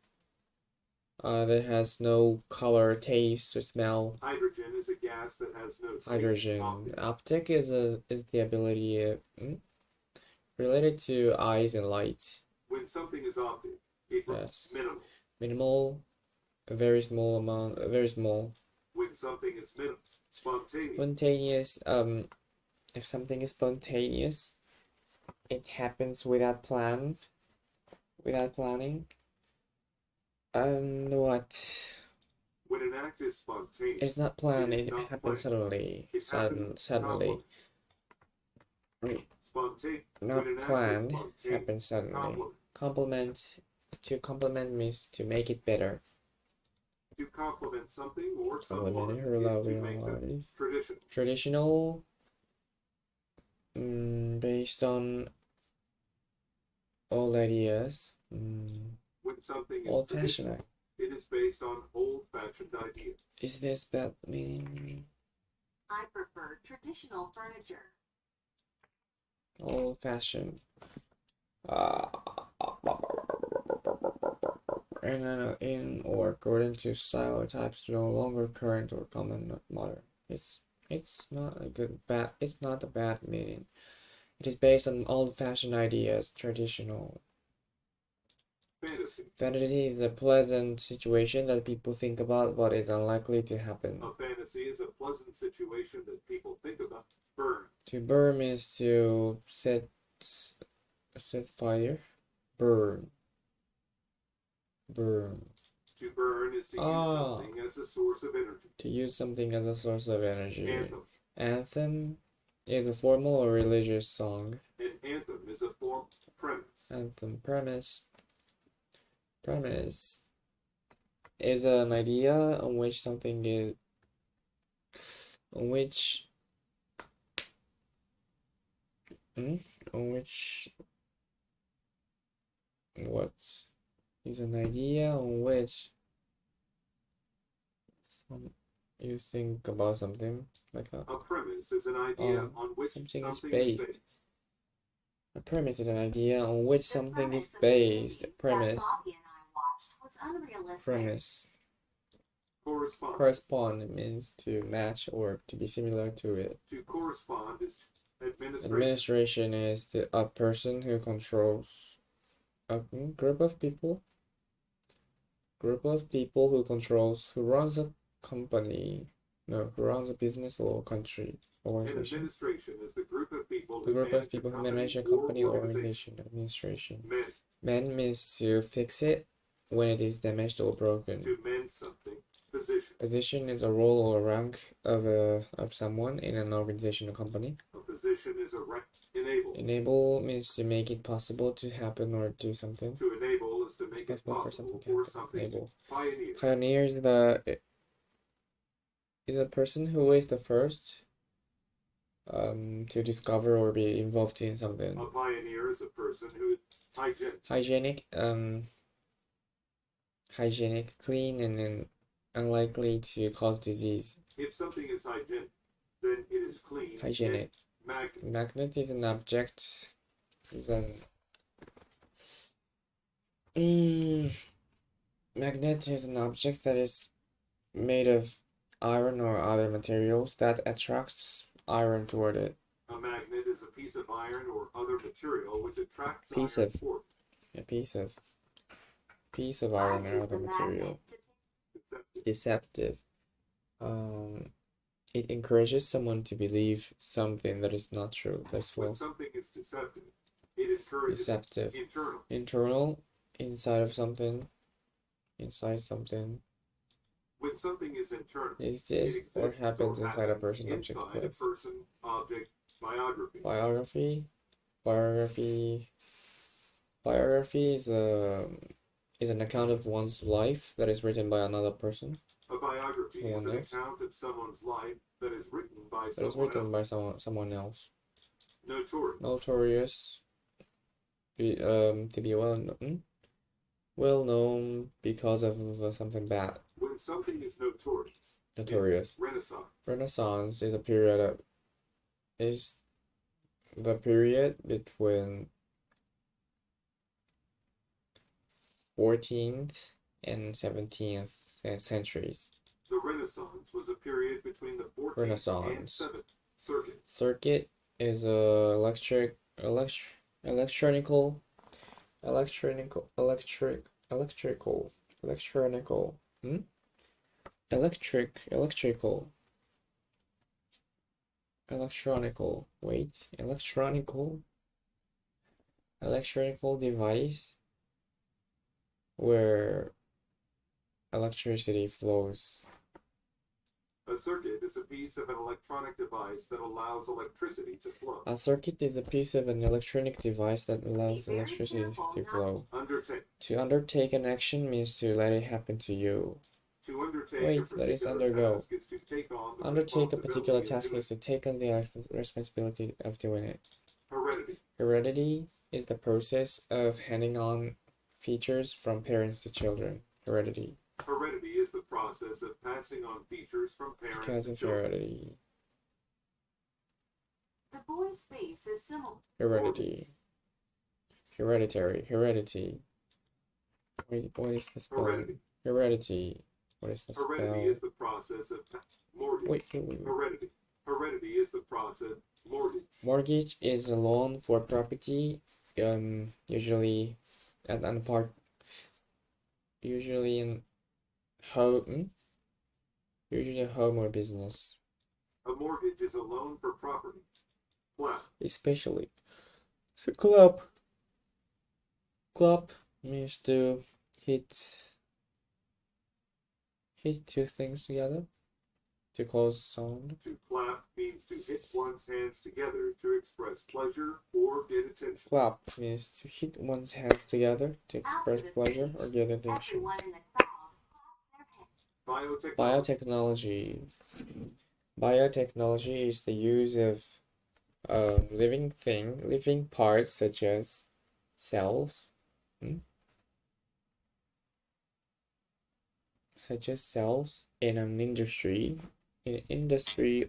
that has no color, taste, or smell. Hydrogen is a gas that has no taste. Hydrogen. Optic is the ability related to eyes and light. When something is optic, Yes. minimal. Minimal, a very small amount, very small. When something is minimal. Spontaneous. If something is spontaneous, it happens without planning. What? When an act is spontaneous, it's not planned. It happens suddenly. Suddenly. Not planned. Happens suddenly. Complement. To complement means to make it better. To complement something or someone is to make them traditional. Based on old ideas. When something is old-fashioned. It is based on old-fashioned ideas. Is this bad meaning? I prefer traditional furniture. Old-fashioned. In or according to style or types no longer current or common, not modern. It's not a bad meaning. It is based on old-fashioned ideas, traditional. Fantasy is a pleasant situation that people think about but is unlikely to happen. A fantasy is a pleasant situation that people think about. Burn. To burn is to set fire. Burn. To burn is to use something as a source of energy. To use something as a source of energy. Anthem is a formal or religious song. An anthem is a form premise. Anthem premise is an idea on which something is on which what is an idea on which you think about something like a premise is an idea on which something is something based. A premise is an idea on which something is based. Premise. Bobby and I watched was unrealistic. Premise. Correspond. Correspond means to match or to be similar to it. To correspond is administration. Administration is a person who controls a group of people. Group of people who runs a company. No, who runs a business or country organization. And administration is the group of people who manage a company or organization. Administration. Mend means to fix it when it is damaged or broken. To mend something. Position. Position is a role or rank of someone in an organization or company. A position is a rank. Enable. Enable means to make it possible to happen or do something. To enable is to make it possible for something to or happen. something. Enable. Pioneer. Pioneer is a person who is the first to discover or be involved in something. A pioneer is a person who is hygienic, clean, and then unlikely to cause disease. If something is hygienic, then it is clean. Hygienic. Magnet is an object. Magnet is an object that is made of iron or other materials that attracts iron toward it. A magnet is a piece of iron or other material which attracts iron toward it. A piece of iron or other material. Deceptive. It encourages someone to believe something that is not true. That's false. When something is deceptive, it encourages deceptive. Internal, inside something. When something is internal, it exists or happens inside a person, object, place. Biography. Biography is an account of one's life that is written by another person. A biography is an account of someone's life that is written by someone else. Notorious. To be well known because of something bad. When something is notorious. Renaissance is the period between 14th and 17th centuries. The Renaissance was a period between the 14th and 7th. Circuit is a electrical device where electricity flows. A circuit is a piece of an electronic device that allows electricity to flow. A circuit is a piece of an electronic device that allows electricity to flow. To undertake an action means to let it happen to you. To undertake undergo. Undertake a particular task is to take on the responsibility of doing it. Heredity is the process of handing on features from parents to children. Heredity is the process of passing on features from parents to children. The boy's face is similar. Heredity. Wait, what is the spelling? Heredity. What is the spell? Heredity is the process of mortgage. Wait. Heredity is the process. Mortgage is a loan for property, usually in home, or business. A mortgage is a loan for property. Especially. So clap means to hit two things together to cause sound. To clap means to hit one's hands together to express pleasure or get attention. Clap means to hit one's hands together to express pleasure or get attention. Biotechnology. Biotechnology is the use of living thing, living parts such as cells, in an industry,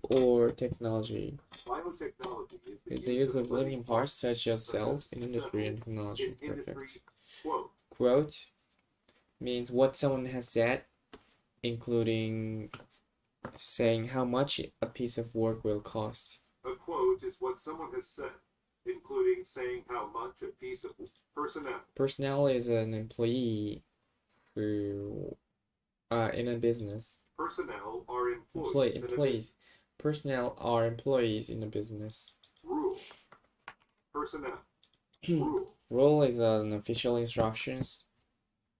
or technology. Biotechnology is The use of living parts such as cells in industry and technology. in industry. Perfect. Quote. Quote means what someone has said, including saying how much a piece of work will cost. A quote is what someone has said, including saying how much a piece of personnel. Personnel is an employee who, in a business. Personnel are employees. Employees. Personnel are employees in a business. Rule. Personnel. Rule. Rule is an official instructions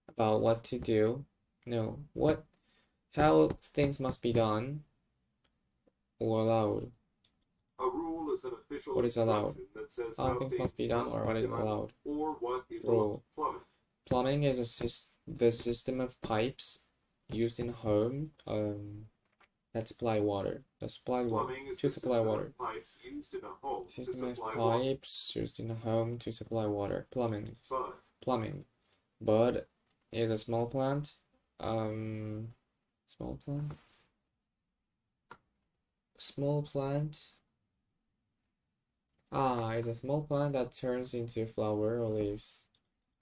about what to do. No, how things must be done or allowed. A rule is an official What is allowed? instruction that says How things must be done or what is allowed. Or what is Rule. allowed. Plumbing is the system of pipes used in a home that supply water. To supply water. Pipes used in a home System of pipes used in a home to supply water. Plumbing. Bud is a small plant. Small plant. It's a small plant that turns into flower or leaves.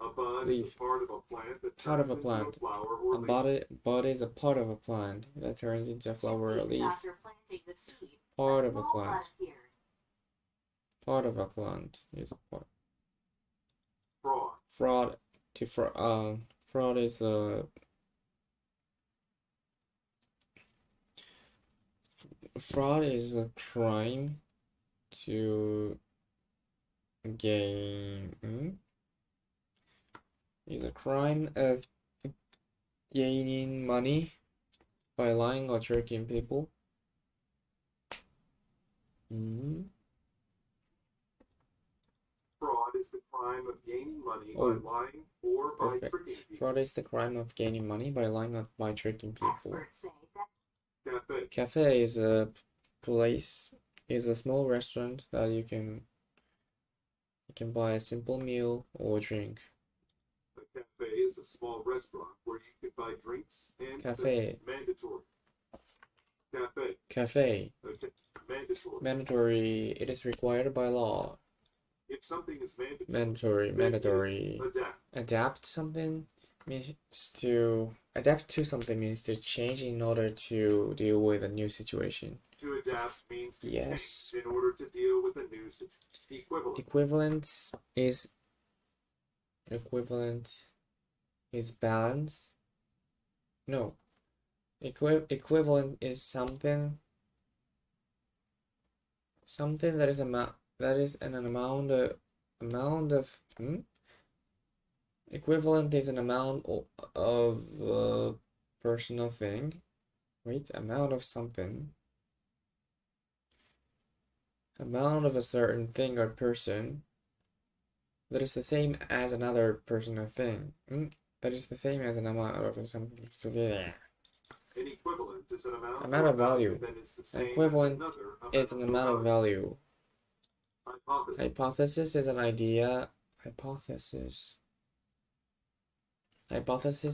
A bud is a part of a plant that Part of a turns plant. into a flower or leaf. Bud is a part of a plant that turns into a flower or 2 weeks leaf. after planting the seed, Part a of a small plant. bud appeared. Part of a plant is a part. Fraud. Fraud is a crime to gain. Is a crime of gaining money by lying or tricking people. Fraud is the crime of gaining money by lying or by tricking people. Fraud is the crime of gaining money by lying or by tricking people. Experts say that Cafe is a small restaurant that you can buy a simple meal or drink. A cafe is a small restaurant where you can buy drinks and Cafe. Mandatory. Cafe. Okay. Mandatory. Mandatory. It is required by law. If something is mandatory. Mandatory. Adapt. Adapt to something means to change in order to deal with a new situation. To adapt means to change in order to deal with a new situation. Equivalent is balance. No. Equivalent is something that is an amount of equivalent is an amount of personal thing. Wait, amount of something. Amount of a certain thing or person that is the same as another person or thing. That is the same as an amount of something. So yeah. An equivalent is an amount of value. that is the same Equivalent as another is an amount of value. Hypothesis. Hypothesis is an idea. Hypothesis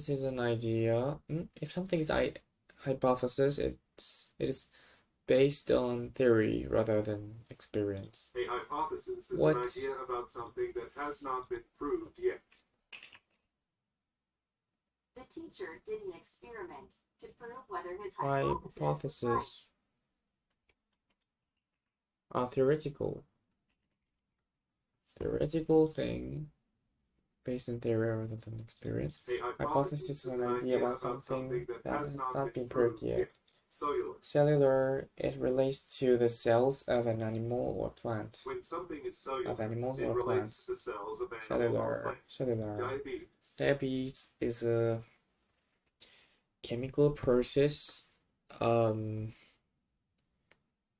is an idea. If something is hypothesis, it is based on theory rather than experience. A hypothesis is an idea about something that has not been proved yet. the teacher did an experiment to prove whether his hypothesis was right. Theoretical thing based on theory rather than experience. Hypothesis is an idea about something that has not been proved yet. Cellular, it relates to the cells of an animal or plant. When something is cellular, of animals it or relates plants. to the cells of animals or plants. Diabetes is a chemical process in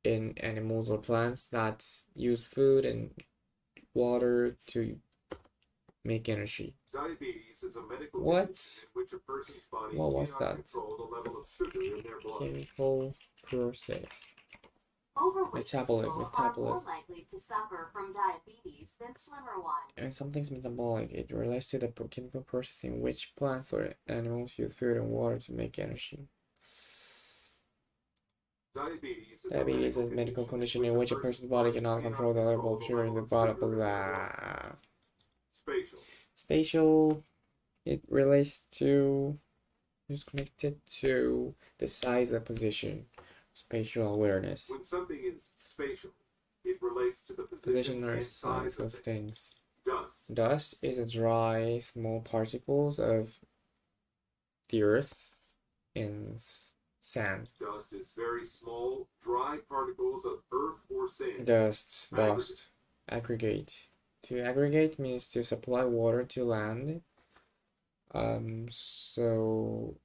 animals or plants that use food and water to make energy. Diabetes is a medical What? condition in which a person's body What was cannot that? control the level of sugar in their blood. Chemical process. Overweight Metabolic, people are more metabolism. likely to suffer from diabetes than slimmer ones. And something's metabolic. It relates to the chemical process in which plants or animals use food and water to make energy. Diabetes is a medical condition in which a person's body cannot control the level of sugar in the body. Blah. Spatial. It relates to. It's connected to the size and position. Spatial awareness. When something is spatial, it relates to the Position or and size of things. things. Dust is a dry, small particles of the earth in sand. Dust is very small, dry particles of earth or sand. Dust. Aggregate. To aggregate means to supply water to land. So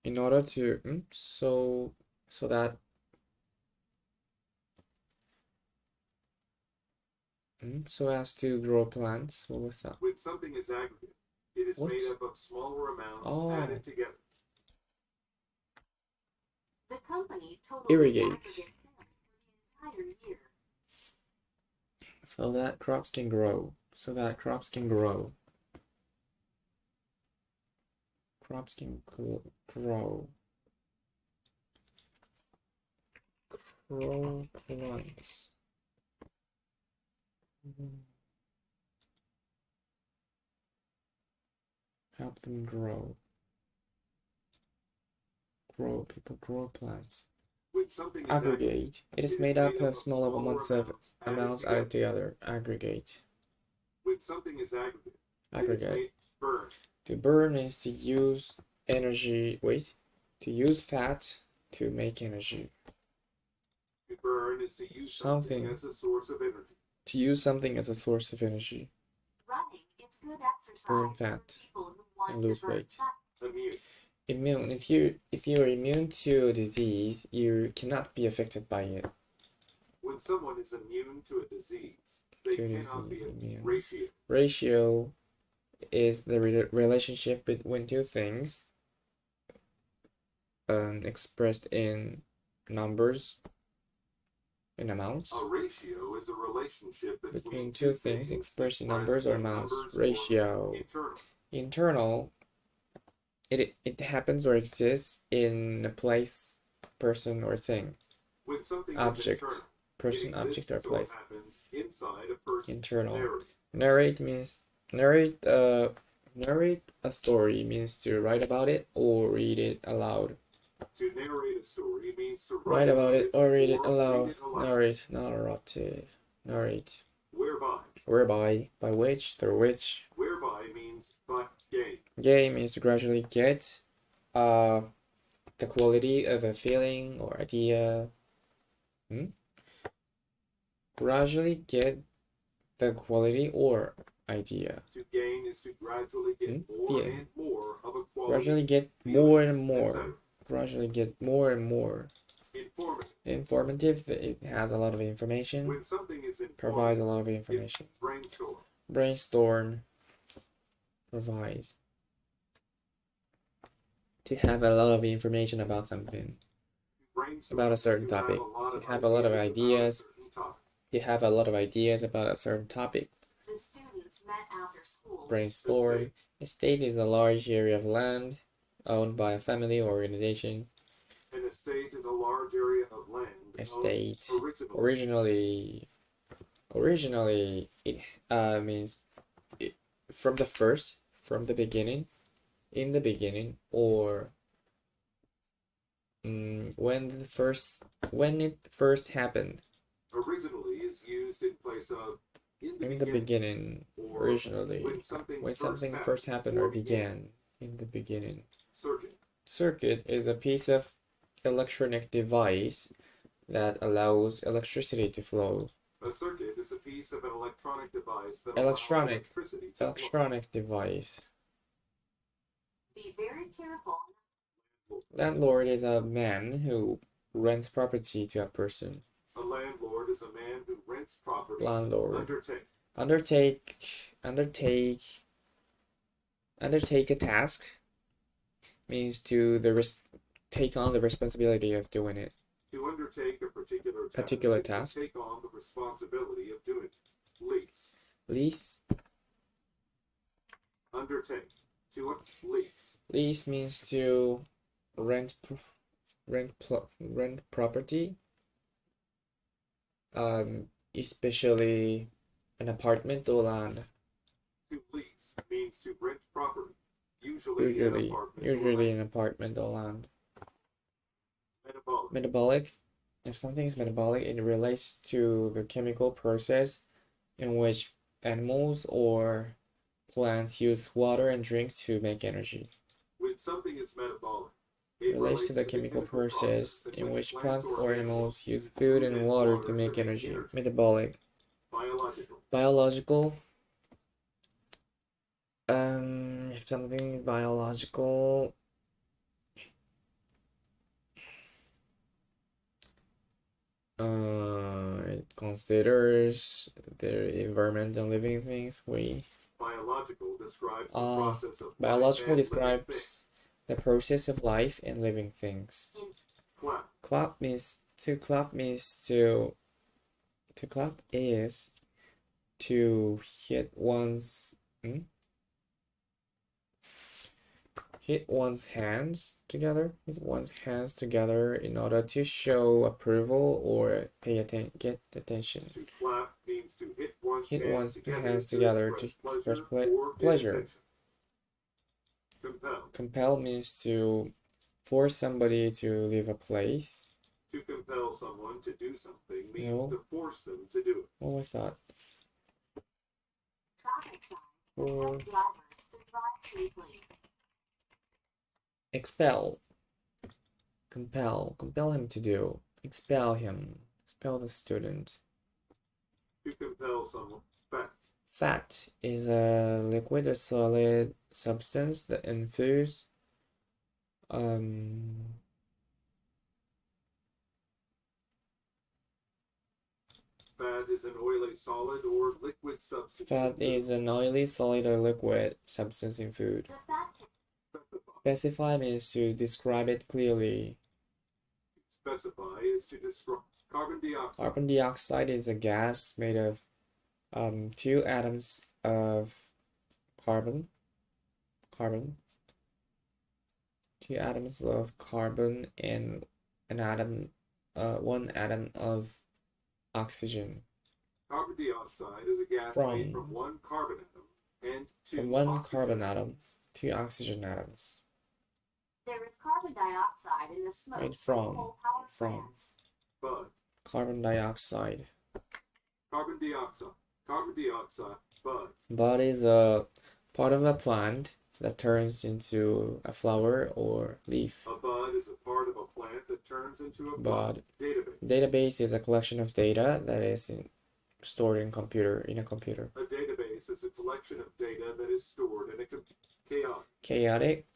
in order to so that so as to grow plants. What was that? When something is aggregate, it is made up of smaller amounts added together. The company totals Irrigate. aggregate sales for the entire year. So that crops can grow. Crops can grow. Grow plants. Help them grow. People grow plants. Aggregate. It is made up of smaller amounts added together. Aggregate. When something is aggregate. Aggregate. To burn is to use energy. To use fat to make energy. To burn is to use something as a source of energy. To use something as a source of energy. Running is good exercise burn fat for people who want and lose to burn weight. fat. Immune. If you're immune to a disease, you cannot be affected by it. When someone is immune to a disease, they cannot be immune. Ratio is the relationship between two things expressed in numbers, in amounts. A ratio is a relationship between two things expressed in numbers or amounts. Ratio. Internal. It happens or exists in a place, person, or thing. When something object. Is internal, person, object, or place. Inside a person. Internal. Narrate means narrate a story means to write about it or read it aloud. To narrate a story means to write about it or read it aloud. Narrate. Whereby, by which, through which. Whereby means by gain. Gain means to gradually get the quality of a feeling or idea. Gradually get the quality or idea. To gain is to gradually get more and more of a quality. Gradually get more and more. Gradually get more and more. Informative. It has a lot of information. When something is provides a lot of information. Brainstorm. Provides. To have a lot of information about something. About a certain topic. To have a lot of ideas. You have a lot of ideas about a certain topic. The students met after school. Brainstorm. Estate is a large area of land owned by a family or organization. An estate is a large area of land. Estate. Originally, it means from the beginning, in the beginning, or when it first happened. Originally is used in place of in the beginning, originally, when something first happened or began. In the beginning. Circuit is a piece of electronic device that allows electricity to flow. A circuit is a piece of an electronic device that electronic device. Be very careful. Landlord is a man who rents property to a person. A landlord is a man who rents property. Landlord. Undertake a task means to take on the responsibility of doing it. To undertake a Particular is task. to take on the responsibility of doing it. Lease. Lease. Undertake. To lease. Lease means to rent property. Especially an apartment or land. To lease means to rent property. Usually an apartment or land. Metabolic. Metabolic. If something is metabolic, it relates to the chemical process in which animals or plants use water and drink to make energy. When something is metabolic, it relates to the chemical process in which plants or animals use food and water to make energy. Metabolic. Biological. If something is biological, it considers the environment and living things. Biological describes the process of biological describes the process of life and living things. Clap means to clap is to hit one's hands together in order to show approval or get attention. To clap means to hit one's hands together to express pleasure. Compel means to force somebody to leave a place. To compel someone to do something means to force them to do it. What was that? Traffic signs that help drivers to drive safely. Expel. Compel him to do. Expel the student. To compel someone. Fat is a liquid or solid substance that in foods. Fat is an oily solid or liquid substance. Fat is an oily solid or liquid substance in food. Specify means to describe it clearly. Specify is to describe carbon dioxide. Carbon dioxide is a gas made of 2 atoms of carbon. 2 atoms of carbon and an atom, 1 atom of oxygen. Carbon dioxide is a gas made from 1 carbon atom and 2 oxygen atoms. There is carbon dioxide in the smoke from coal power plants. Bud. Carbon dioxide. Bud. Bud is a part of a plant that turns into a flower or leaf. A bud is a part of a plant that turns into a bud. Database is a collection of data that is stored in a computer. A database is a collection of data that is stored in a chaotic,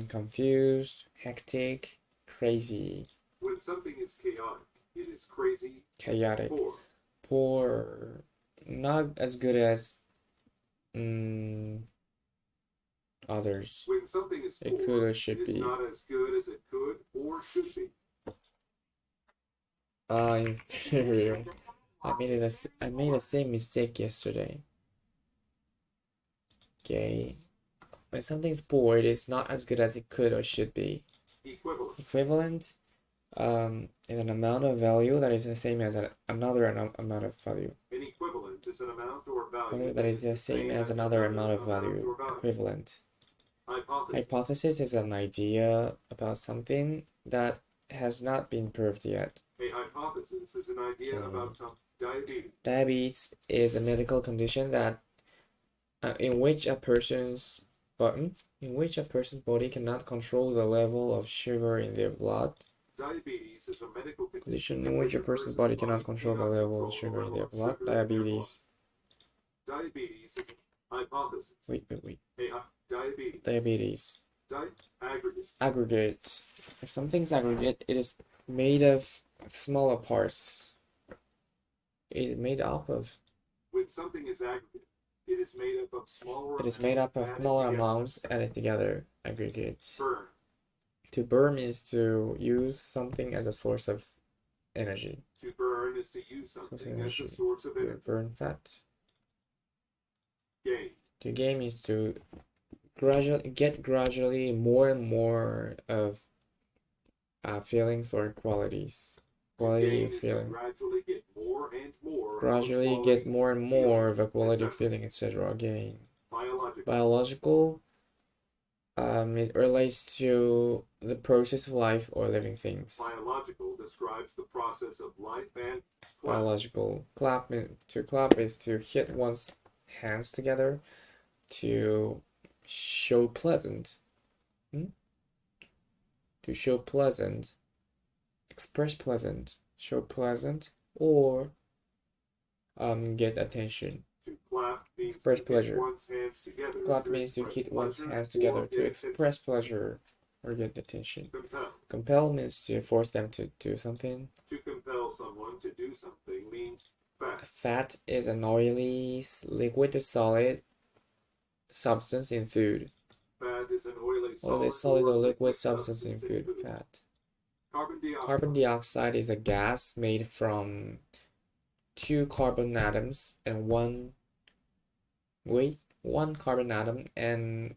confused, hectic, crazy. When something is chaotic, it is crazy. Chaotic. Poor. Not as good as others. When something is it could or should be. Not as good as it could or should be. Inferior. I made the same mistake yesterday. Okay. When something's poor, it is not as good as it could or should be. Equivalent is an amount of value that is the same as another amount of value. An equivalent is an amount or value that is the same as another amount of value. Equivalent. Hypothesis is an idea about something that has not been proved yet. A hypothesis is an idea about some diabetes. Diabetes is a medical condition that in which a person's body cannot control the level of sugar in their blood. Diabetes is a medical condition in which a person's body cannot control the level of sugar in their blood. Diabetes. Diabetes is a hypothesis. Wait. Diabetes. Aggregate. If something's aggregate, it is made of smaller parts. It is made up of. When something is aggregate, it is made up of smaller. It is made up of smaller amounts added together. Aggregate. To burn means to use something as a source of energy. To burn is to use something as a source of energy. Burn fat. Gain. To gain means to gradually more and more of feelings or qualities. Quality of feeling. Gradually get more and more. Gradually get more and more of a quality of feeling, etc. Gain. Biological. It relates to the process of life or living things. Biological describes the process of life and biological. To clap is to hit one's hands together to show pleasant. To show pleasant, express pleasant, show pleasant, or get attention. To clap means express to pleasure. Hit one's hands together Clap means to hit one's hands together to express pleasure or get attention. Compel. Compel means to force them to do something. To compel someone to do something means fat. Fat is an oily, liquid to solid substance in food. Fat is an oily, solid or liquid substance in food. Fat. Carbon dioxide is a gas made from 2 carbon atoms and one carbon atom and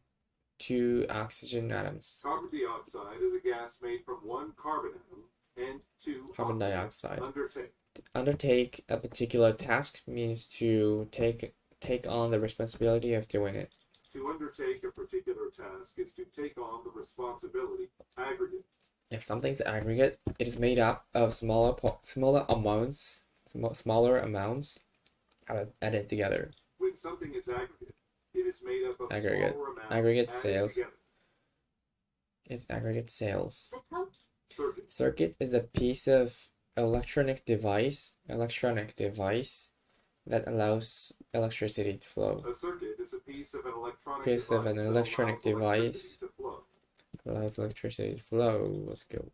2 oxygen atoms. Carbon dioxide is a gas made from 1 carbon atom and 2 carbon dioxide. Undertake a particular task means to take on the responsibility of doing it. To undertake a particular task is to take on the responsibility. Aggregate. If something's aggregate, it is made up of smaller amounts added together. When something is aggregate, it is made up of aggregate. smaller amounts aggregate added sales. Together. It's aggregate sales. Circuit. Circuit is a piece of electronic device that allows electricity to flow. A circuit is a piece of an electronic device to flow. Allows electricity to flow. Let's go.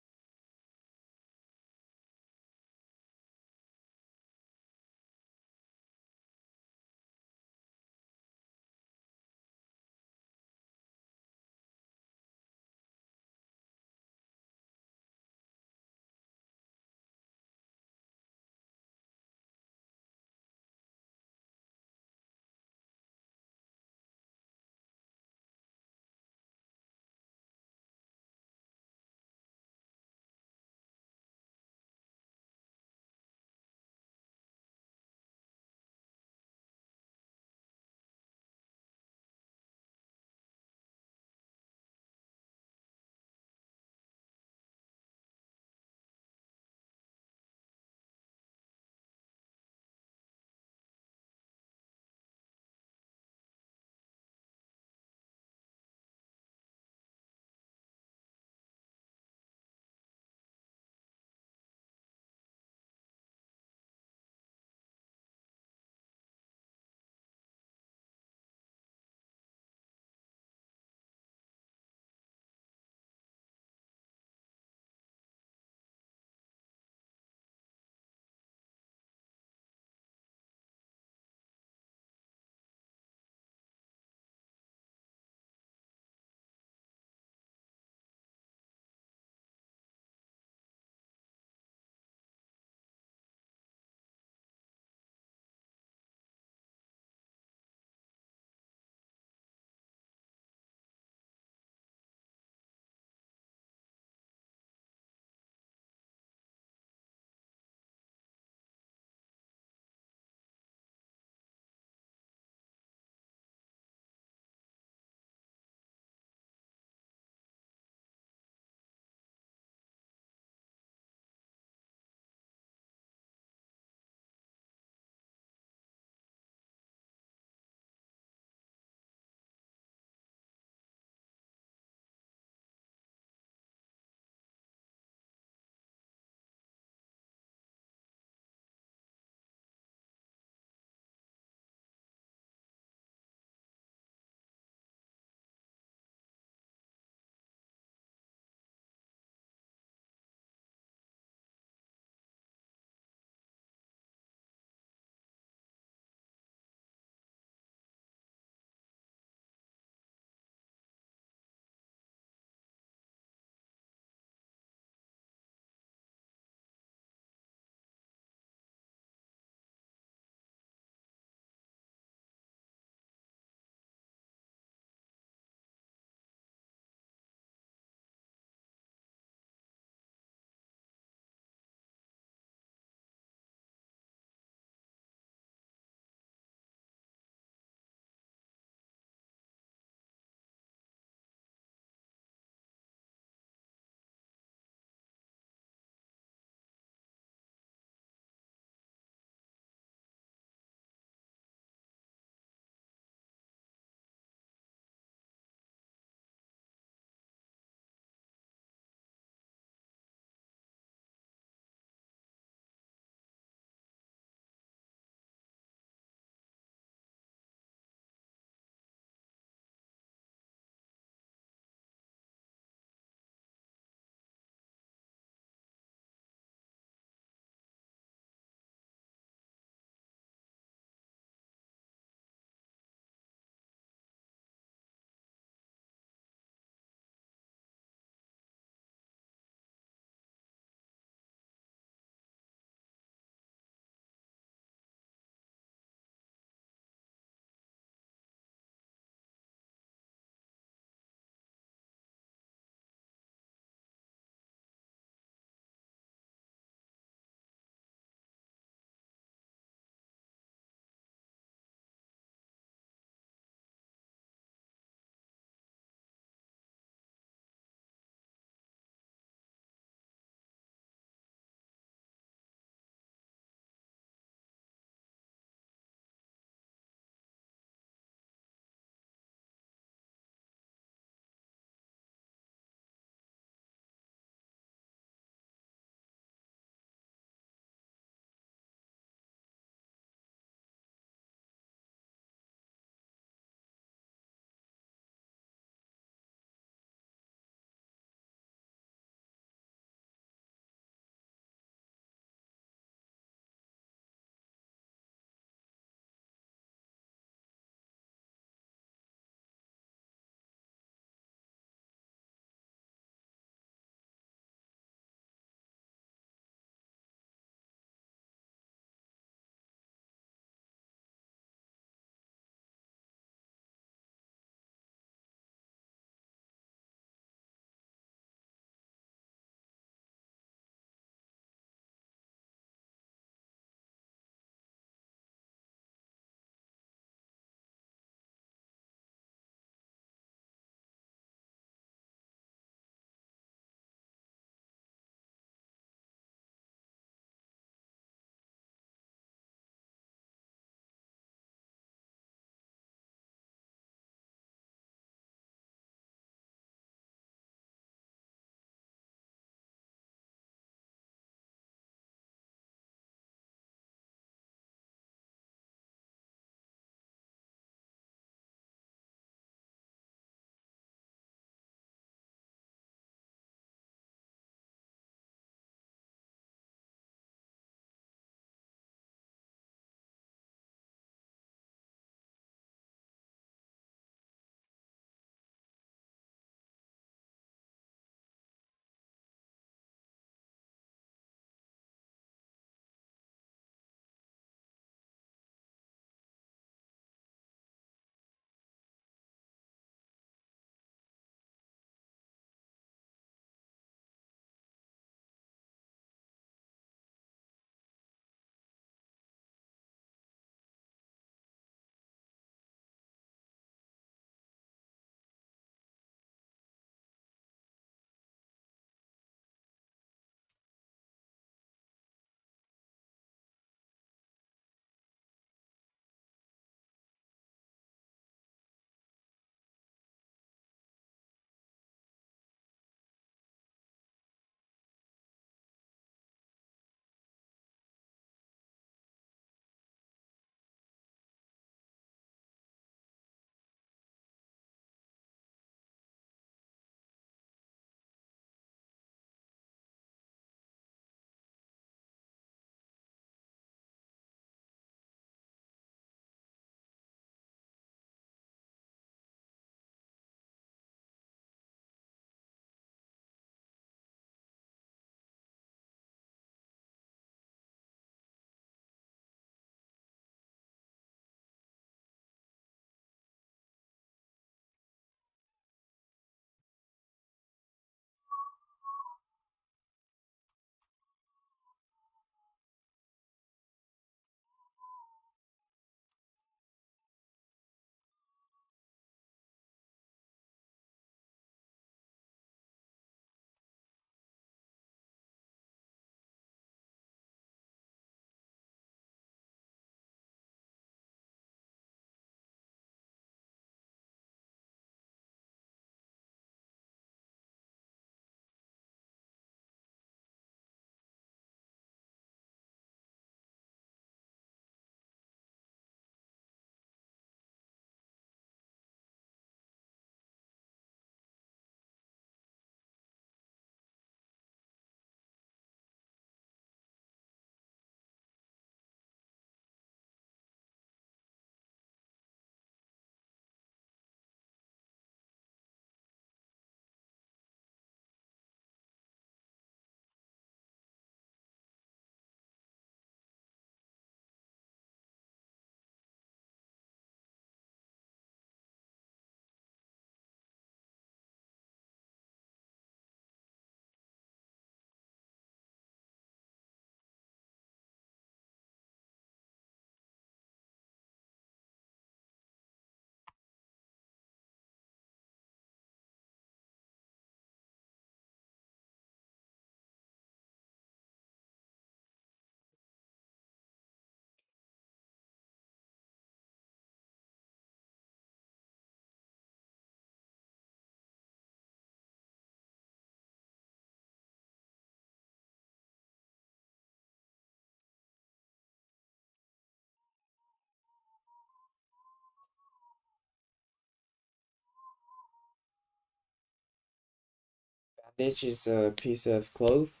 Bandage is a piece of cloth.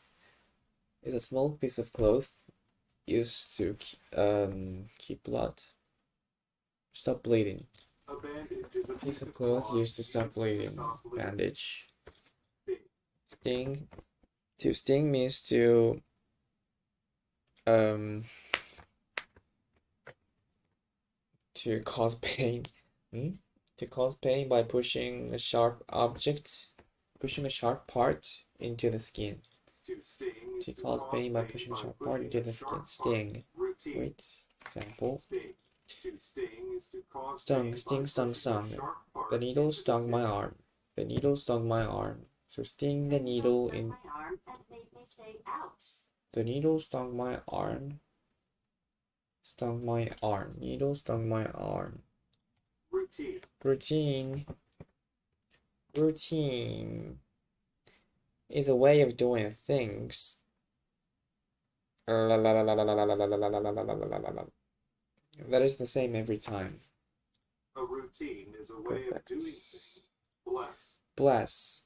It's a small piece of cloth used to keep blood. Stop bleeding. A bandage is a Piece of cloth used to stop bleeding. Bandage. Sting. To sting means to cause pain. To cause pain by pushing a sharp part into the skin. To cause pain by pushing a sharp part into the skin. Sting. Wait, example. Stung, sting, stung, stung. The needle stung my arm. The needle stung my arm. So sting the needle in. My arm and made me say ouch. The needle stung my arm. Stung my arm. Needle stung my arm. Routine. Routine. Routine is a way of doing things. That is the same every time. A routine is a way of doing things. Bless. Bless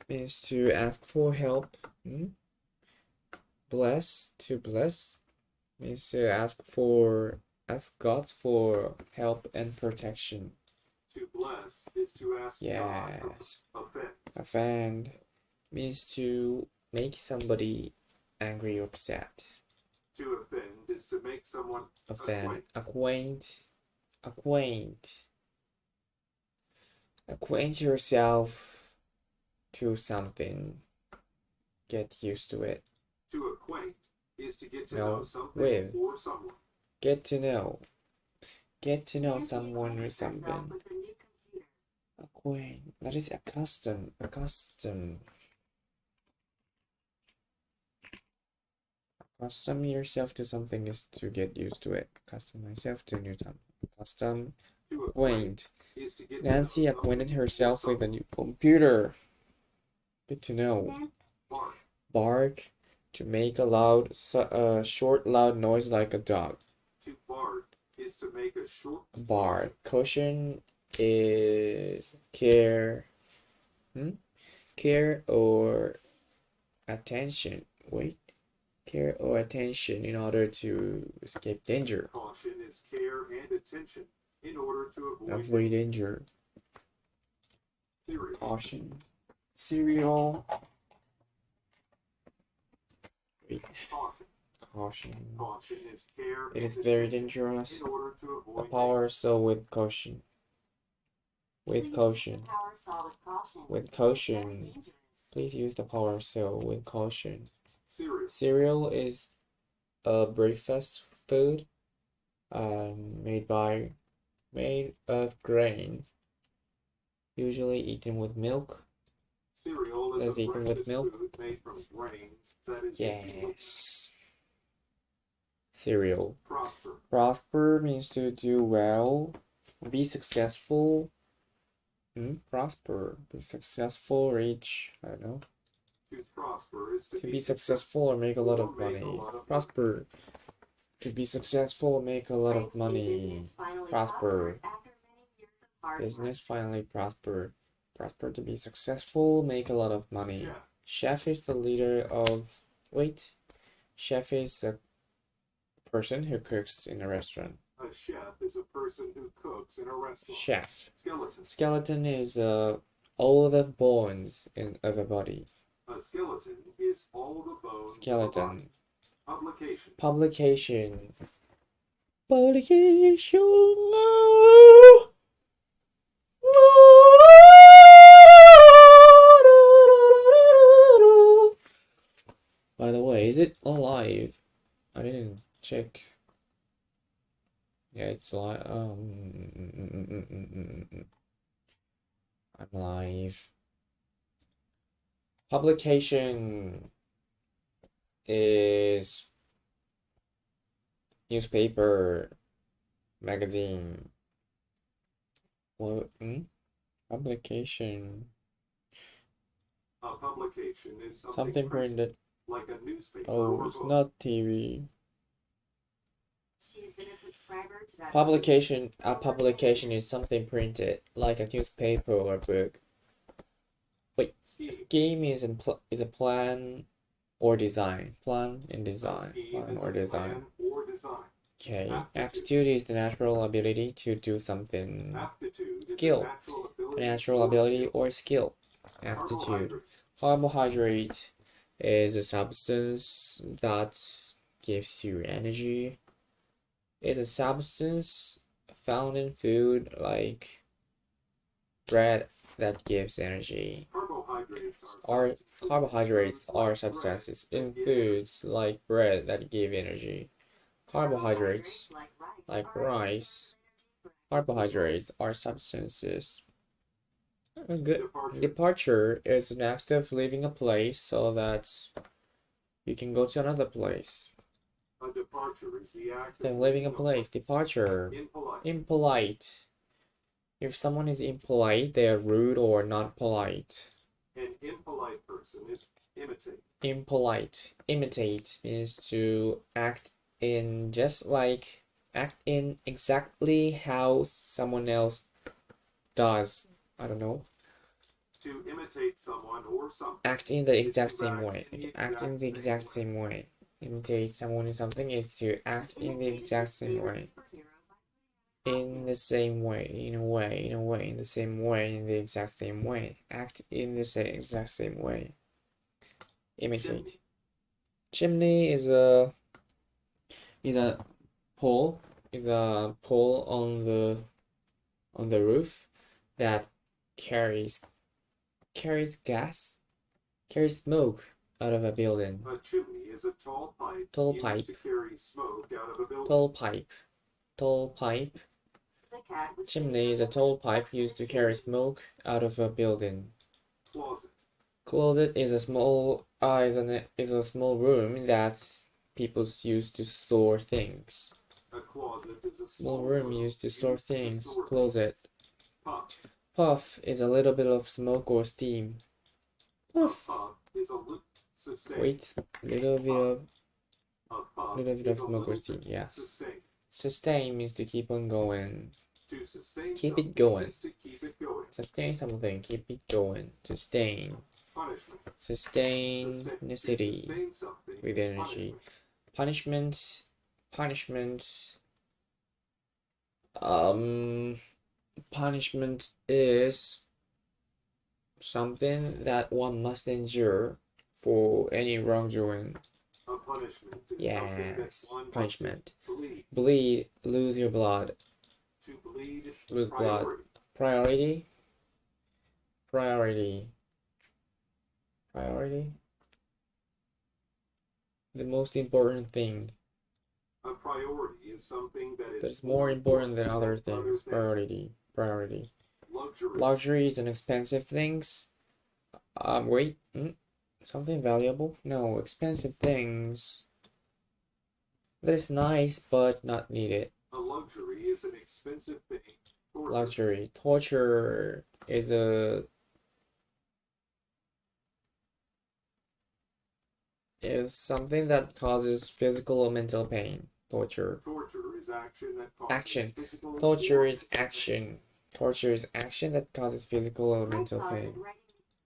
means to ask for help. Bless, to bless means to ask God for help and protection. To bless is to ask God. Offend. Offend means to make somebody angry or upset. To offend is to make someone offend. Acquaint yourself to something. Get used to it. To acquaint is to get to know something or someone. Get to know someone or something. Acquaint. That is accustom. Accustom yourself to something is to get used to it. Accustom myself to new time. Accustom. Acquaint. Nancy acquainted herself with a new computer. Get to know. Bark. To make a short, loud noise like a dog. To bark is to make a short. Bark. Caution is care. Care or attention. Wait. Care or attention in order to escape danger. Caution is care and attention in order to avoid danger. Cereal. Caution. Cereal. Caution. Caution is care. It is very dangerous. In order to avoid a power saw with caution. With caution. With caution. Please use the power saw with caution. Cereal is a breakfast food made of grain, usually eaten with milk. Cereal is eaten with milk made from grains that is yes. Cereal. Prosper. Prosper means to do well, be successful. Prosper, be successful, rich. I don't know. To prosper is to be successful or make a lot of money. Prosper. To be successful or make a lot of money. Prosper. Business finally prosper. Prosper to be successful, make a lot of money. Chef is the leader of. Wait. Chef is a person who cooks in a restaurant. A chef is a person who cooks in a restaurant. Chef. Skeleton. Skeleton is all the bones of a body. A skeleton is all the bones. Skeleton. Publication. Publication. Publication. By the way, is it alive? I didn't check. Yeah, it's alive. I'm live. Publication is newspaper, magazine. What? Publication. A publication is Something printed. Like a newspaper. Oh, it's not TV. She's been a subscriber to that Publication. A publication is something printed, like a newspaper or book. Wait, Scheme. scheme is a plan or design. Plan and A design. scheme Plan is or a design. plan or design. Okay. Aptitude. Aptitude is the natural ability to do something. Aptitude is Skill. a A natural ability, natural or ability skill. or skill. Aptitude. Carbohydrate. Carbohydrate is a substance that gives you energy. It's a substance found in food like bread that gives energy. Carbohydrates are substances in foods like bread that give energy. Carbohydrates, like rice, carbohydrates are substances. Good. Departure is an act of leaving a place so that you can go to another place. A departure is the act Then of leaving a place. Departure. Impolite. Impolite. If someone is impolite, they are rude or not polite. An impolite person is imitate. Impolite. Imitate means to act in exactly how someone else does. I don't know. To imitate someone or something. Act in the is exact to same act way. in the Act in the exact same way. Imitate someone in something is to act in the exact same way. In the same way, in a way, in a way, in the same way, in the exact same way. Act in the exact same way. Imitate. Chimney is a pole on the roof that carries smoke out of a building. A chimney is a tall pipe Tall used pipe. to carry smoke out of a building. Tall pipe. Tall pipe. Chimney is a tall pipe used to carry smoke out of a building. Closet. Closet is a small room that people use to store things. A closet is a Small room used to store things. store Closet. Puff. Puff is a little bit of smoke or steam. Puff. A puff is a sustain. Wait, little bit of a smoke or little steam. Yes. Sustain. Sustain means to keep on going. To sustain Keep something it going. is to keep it going. Sustain something. Keep it going. Sustain. Punishment. Sustain the city Sustain something with is energy. punishment. Punishment. Punishment is something that one must endure for any wrongdoing. A punishment is something that Yes, one punishment. must bleed. Bleed, lose your blood. To bleed. Lose blood. Priority. Priority. The most important thing. A priority is something that That's more important than other things. Priority. Luxury. Luxury is an expensive things. Wait. Something valuable? No, expensive things. That is nice, but not needed. A luxury is an expensive thing. Torture. Luxury. Torture is something that causes physical or mental pain. Torture. Torture is action that causes physical Torture or is action. Torture is action that causes physical or mental pain.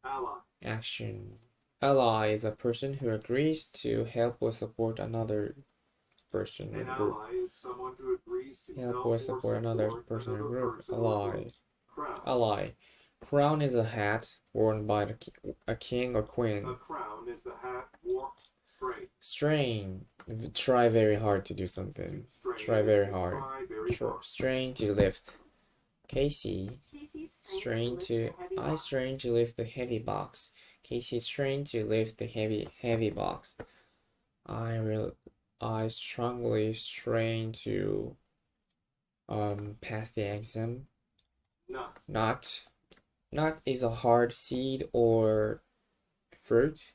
Ally. Action. Ally is a person who agrees to help or support another person or An group. ally is someone who agrees to Help or support another person or group. Ally. Crown. Ally. Crown is a hat worn by a king or queen. A crown is the hat worn. Strain. Try very hard to do something. Try very hard. Sure. Strain to lift. Casey. I strain to lift the heavy box. Casey strained to lift the heavy box. I strongly strain to pass the exam. Nut is a hard seed or fruit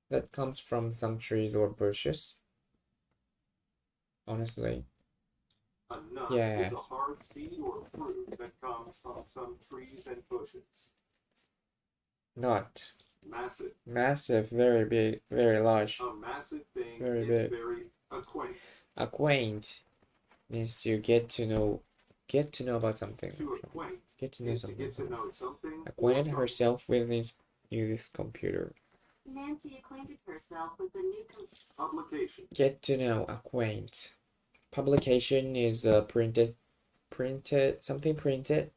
that comes from some trees or bushes. Honestly. A nut yes. is a hard seed or fruit that comes from some trees and bushes. Nut. Massive. Massive, very big, very large. A massive thing very is big. very acquaint. Acquaint means to get to know about something. To acquaint Get to know is to get to something. know something or Acquainted someone. herself with his used computer. Nancy acquainted herself with the new Publication. Get to know, acquaint. Publication is printed, something printed,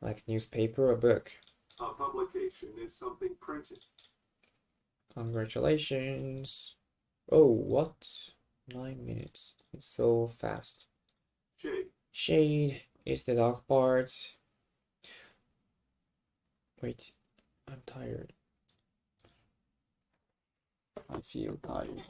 like newspaper or book. A publication is something printed. Congratulations. Oh, what? 9 minutes. It's so fast. Shade. Shade is the dark part. Wait, I'm tired. I feel tired.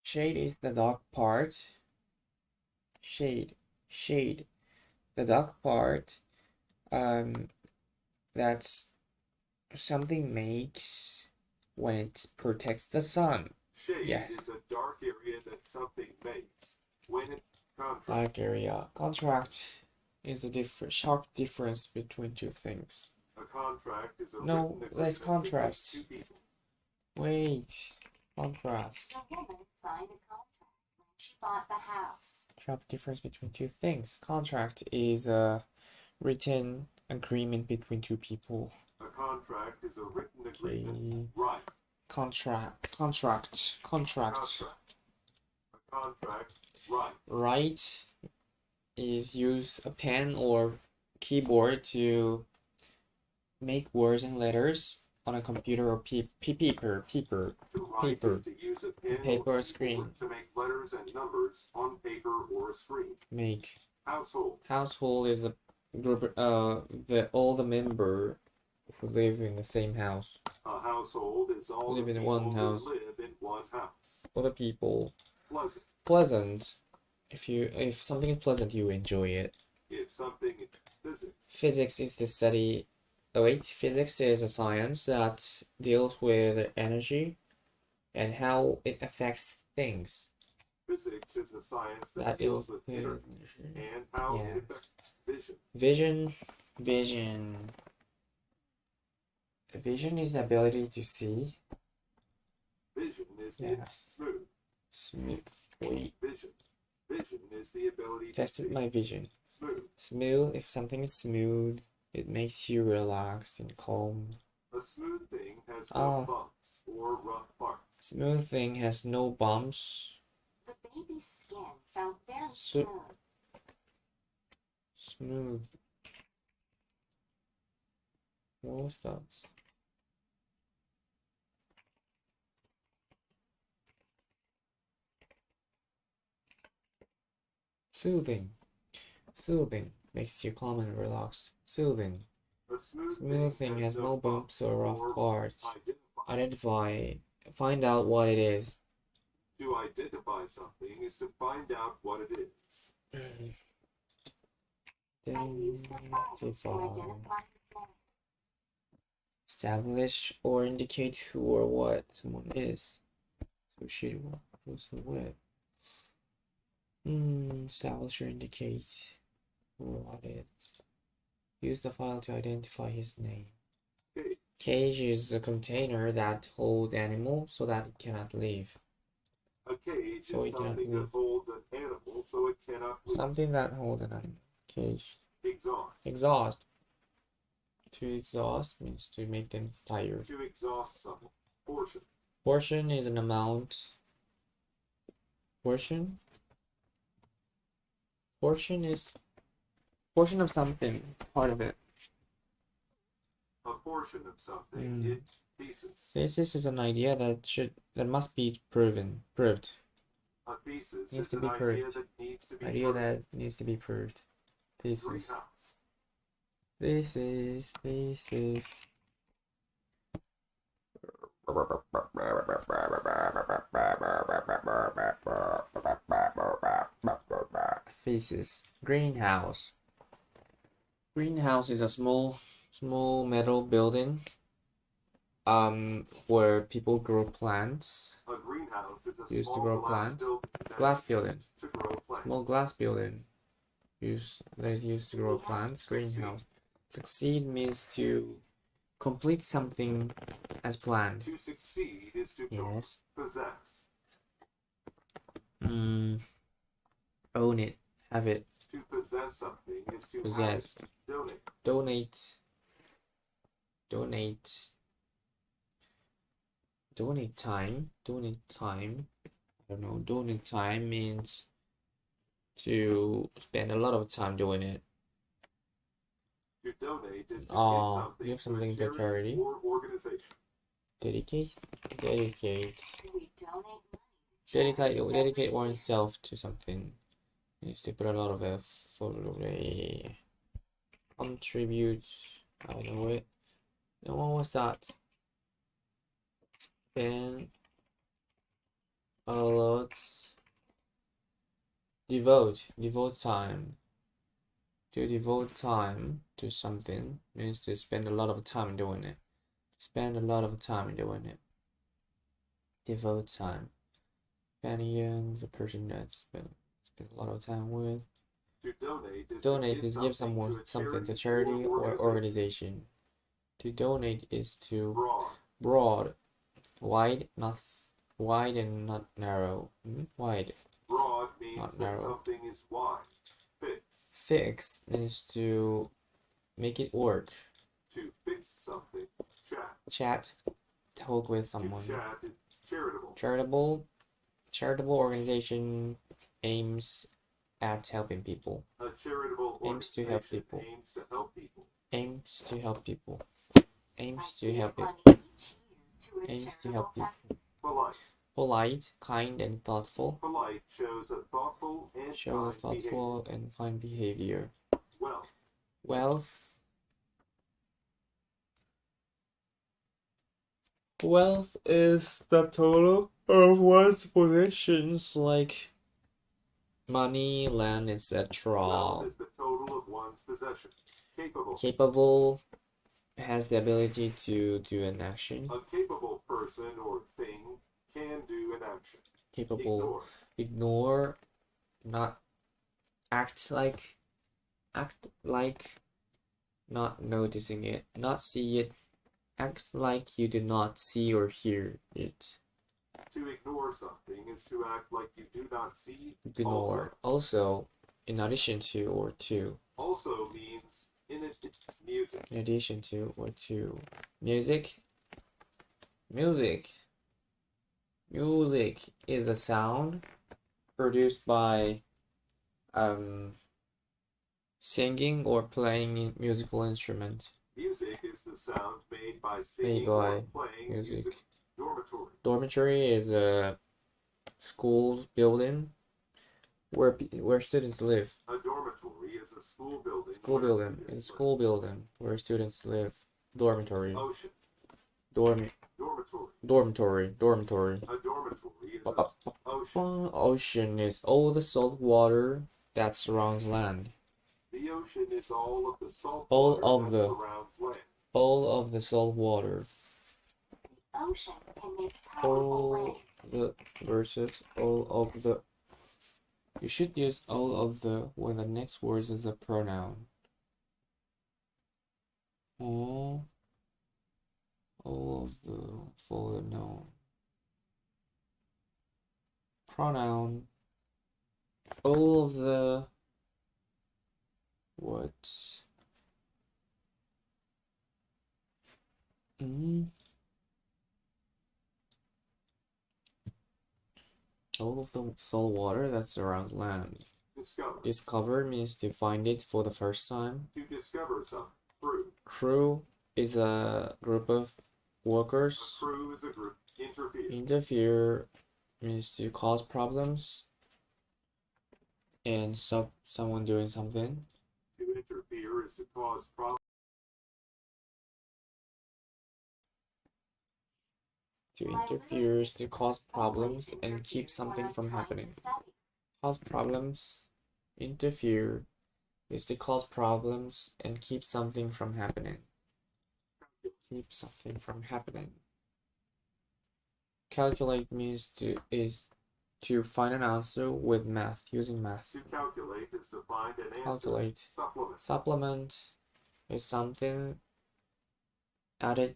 Shade is the dark part. Shade. The dark part. That's something makes when it protects the sun. Shade Yes. is a dark area that something makes when it contracts. Dark area. Contract is a sharp difference between two things. A contract is a No, written there's agreement between contrast. two people. Wait. Contrast. The woman signed a contract when she bought the house. Sharp difference between two things. Contract is a written agreement between two people. A contract is a written Okay. agreement. Right. Contract. A contract. Right. Write is use a pen or keyboard to make words and letters on a computer or paper. To write Paper. is to use a pen Paper or or screen. keyboard to make letters and numbers on paper or a screen. Make. Household. Household is a group all the member who live in the same house. A household is all Live the in people one who house. live in one house. Other people. Pleasant. Pleasant. If something is pleasant, you enjoy it. If something is physics. Physics is the study. Oh wait, physics is a science that deals with energy and how it affects things. Physics is a science that That deals deals with with energy and how it affects vision. Vision is the ability to see. Vision is the Yes. smooth. Wait, Vision is the ability to tested see. my vision. Smooth. Smooth, if something is smooth, it makes you relaxed and calm. A smooth thing has no bumps or rough parts. Smooth thing has no bumps. The baby's skin felt very So- smooth. Smooth. What was that? Soothing. Soothing makes you calm and relaxed. Soothing. A Smooth thing has no bumps or rough parts. Find out what it is. To identify something is to find out what it is. Identify. Establish or indicate who or what someone is. Associated with. Establish or indicate who or what it is. Use the file to identify his name. Cage is a container that holds animal so that it cannot leave. A cage is something that holds an animal so it cannot leave. Something that holds an animal. Cage. Exhaust. Exhaust. To exhaust means to make them tired. To exhaust something. Portion. Portion is an amount. Portion is portion of something, part of it. A portion of something is thesis. Thesis is an idea that must be proved. A thesis Needs is to an be idea proved. that needs to be Idea proved. that needs to be proved. Thesis. Greenhouse. Thesis. Thesis. Greenhouse. Greenhouse is a small metal building where people grow plants. A greenhouse is a Used to small grow plants. that Glass is building. used to grow plants. Small glass building that is used to grow plants. Greenhouse. Succeed means to complete something as planned. To succeed is to Yes. possess. Own it. Have it. To possess something is to Possess. have it. Donate. Donate time. I don't know. Donate time means to spend a lot of time doing it. To donate is to Give give something something to charity. or organization. Dedicate. We donate money. Dedicate oneself to something. Is to put a lot of effort. Contribute. I know it. And what was that? Spend a lot. Devote time. To devote time to something means to spend a lot of time doing it. Devote time. Companion, the person that spend a lot of time with. To Donate is give someone something to charity or organization. To donate is to broad, wide and not narrow. Wide. Broad means Not that narrow. something is wide. Fix is to make it work. To fix something. Chat. Talk with someone. To chat is charitable. Charitable organization aims at helping people. A charitable Aims to help organization people. aims to help people. Aims to help people. Aims to help people. Aims to help people. Polite. Polite, kind, and thoughtful. Polite shows a thoughtful and kind behavior. Wealth. Wealth is the total of one's possessions like money, land, etc. Wealth is the total of one's possessions. Capable has the ability to do an action. A capable person or thing can do an action. Capable. Ignore. Not act like. Not noticing it. Not see it. Act like you do not see or hear it. To ignore something is to act like you do not see. Ignore. Also, in addition to or to. Also means music. In addition to or to. Music. Music is a sound produced by singing or playing a musical instrument. Music is the sound made by singing by or playing music. Dormitory. Dormitory is a school's building where students live. A dormitory is a school building. School where building students is a live. school building where students live. Dormitory. Ocean. Dormitory. A Dormitory dormitory is Uh, a ocean. Ocean is all the salt water that surrounds land. The ocean is all of the salt All water of that the surrounds land. all of the salt water. Ocean can make powerful All waves. the versus all of the. You should use all of the when the next word is a pronoun. All of the full noun. Pronoun. All of the what? All of the salt water that surrounds land. Discover. Discover means to find it for the first time. To discover something. Crew. Crew is a group of A workers. crew is a group. Interfere. Interfere means to cause problems and stop someone doing something. To interfere is to cause problems. To interfere is to cause problems and keep something from happening. Cause problems. Interfere is to cause problems and keep something from happening. Keep something from happening. Calculate means to find an answer with math, using math. To calculate is to find an answer. Calculate. Supplement. Supplement is something added.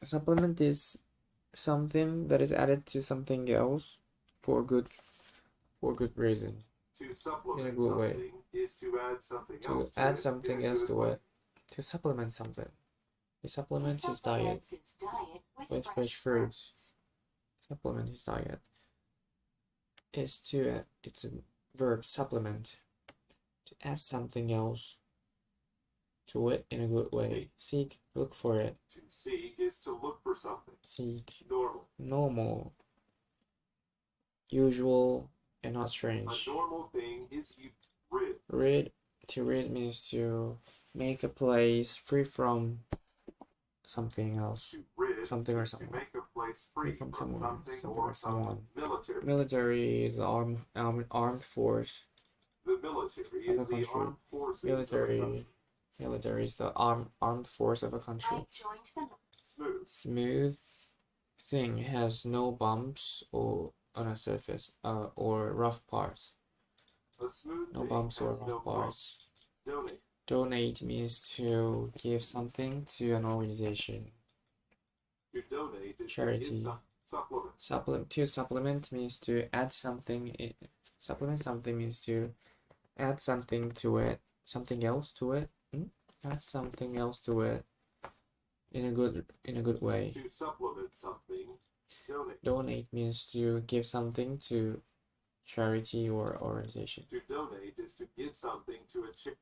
Supplement is something that is added to something else for good reason. To supplement In a good way. something is to add something To else to add it something in a else good to way. it. To supplement something. To supplement his diet Supplements its diet with fresh fruits. Supplement his diet is to it's a verb, supplement. To add something else to it in a good way. Seek, look for it. To seek is to look for something. Seek, Normal. normal, usual, and not A strange. normal thing is you rid. Rid, to rid means to make a place free from something else. To rid Something or is to someone. make a place free from someone, something something or or someone. Military. Military is the armed force The military of a is the country. armed forces of a country. Military is the armed force of a country. I joined them. Smooth. Smooth thing has no bumps or on a surface or rough parts. A smooth No thing bumps or has no rough bumps. parts. Donate. Donate means to give something to an organization. To donate is Charity. to give supplement. To supplement means to add something. Supplement something means to add something to it, something else to it. Add something else to it in a good way. To supplement something. Donate. Donate means to give something to charity or organization. To donate is to give something to a charity.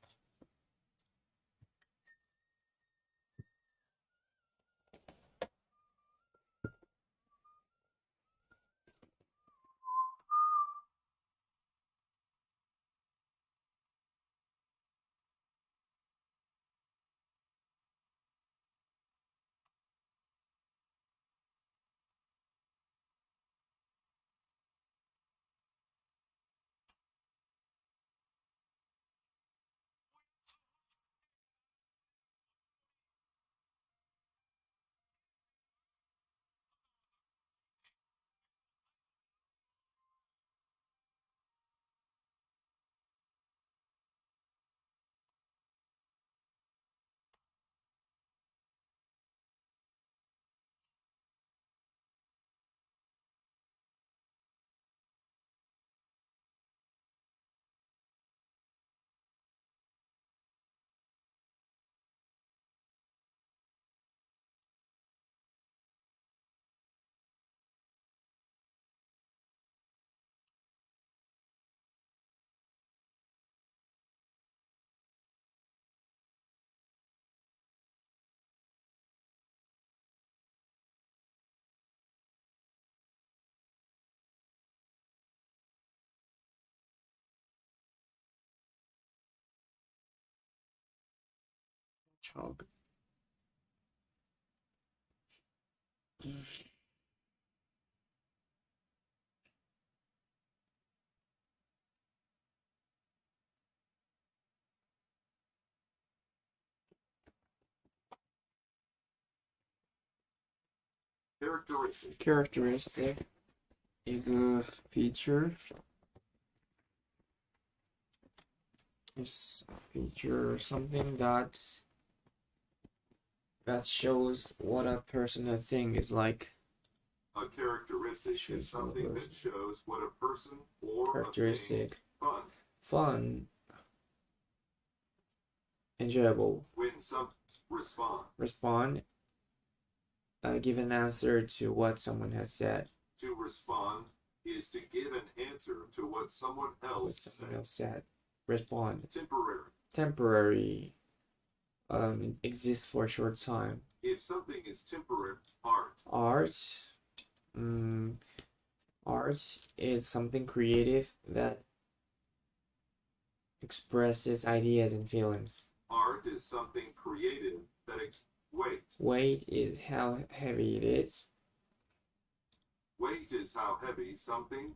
Child. Characteristic. Characteristic is a feature. Is a feature or something that shows what a person or thing is like. A characteristic is something that shows what a person or Characteristic. a thing Fun. Enjoyable. when some Respond. Give an answer to what someone has said. To respond is to give an answer to what someone else said. Respond. Temporary. Temporary. Exists for a short time. If something is temporary, art. Art is something creative that expresses ideas and feelings. Art is something creative that weight is how heavy it is. Weight is how heavy something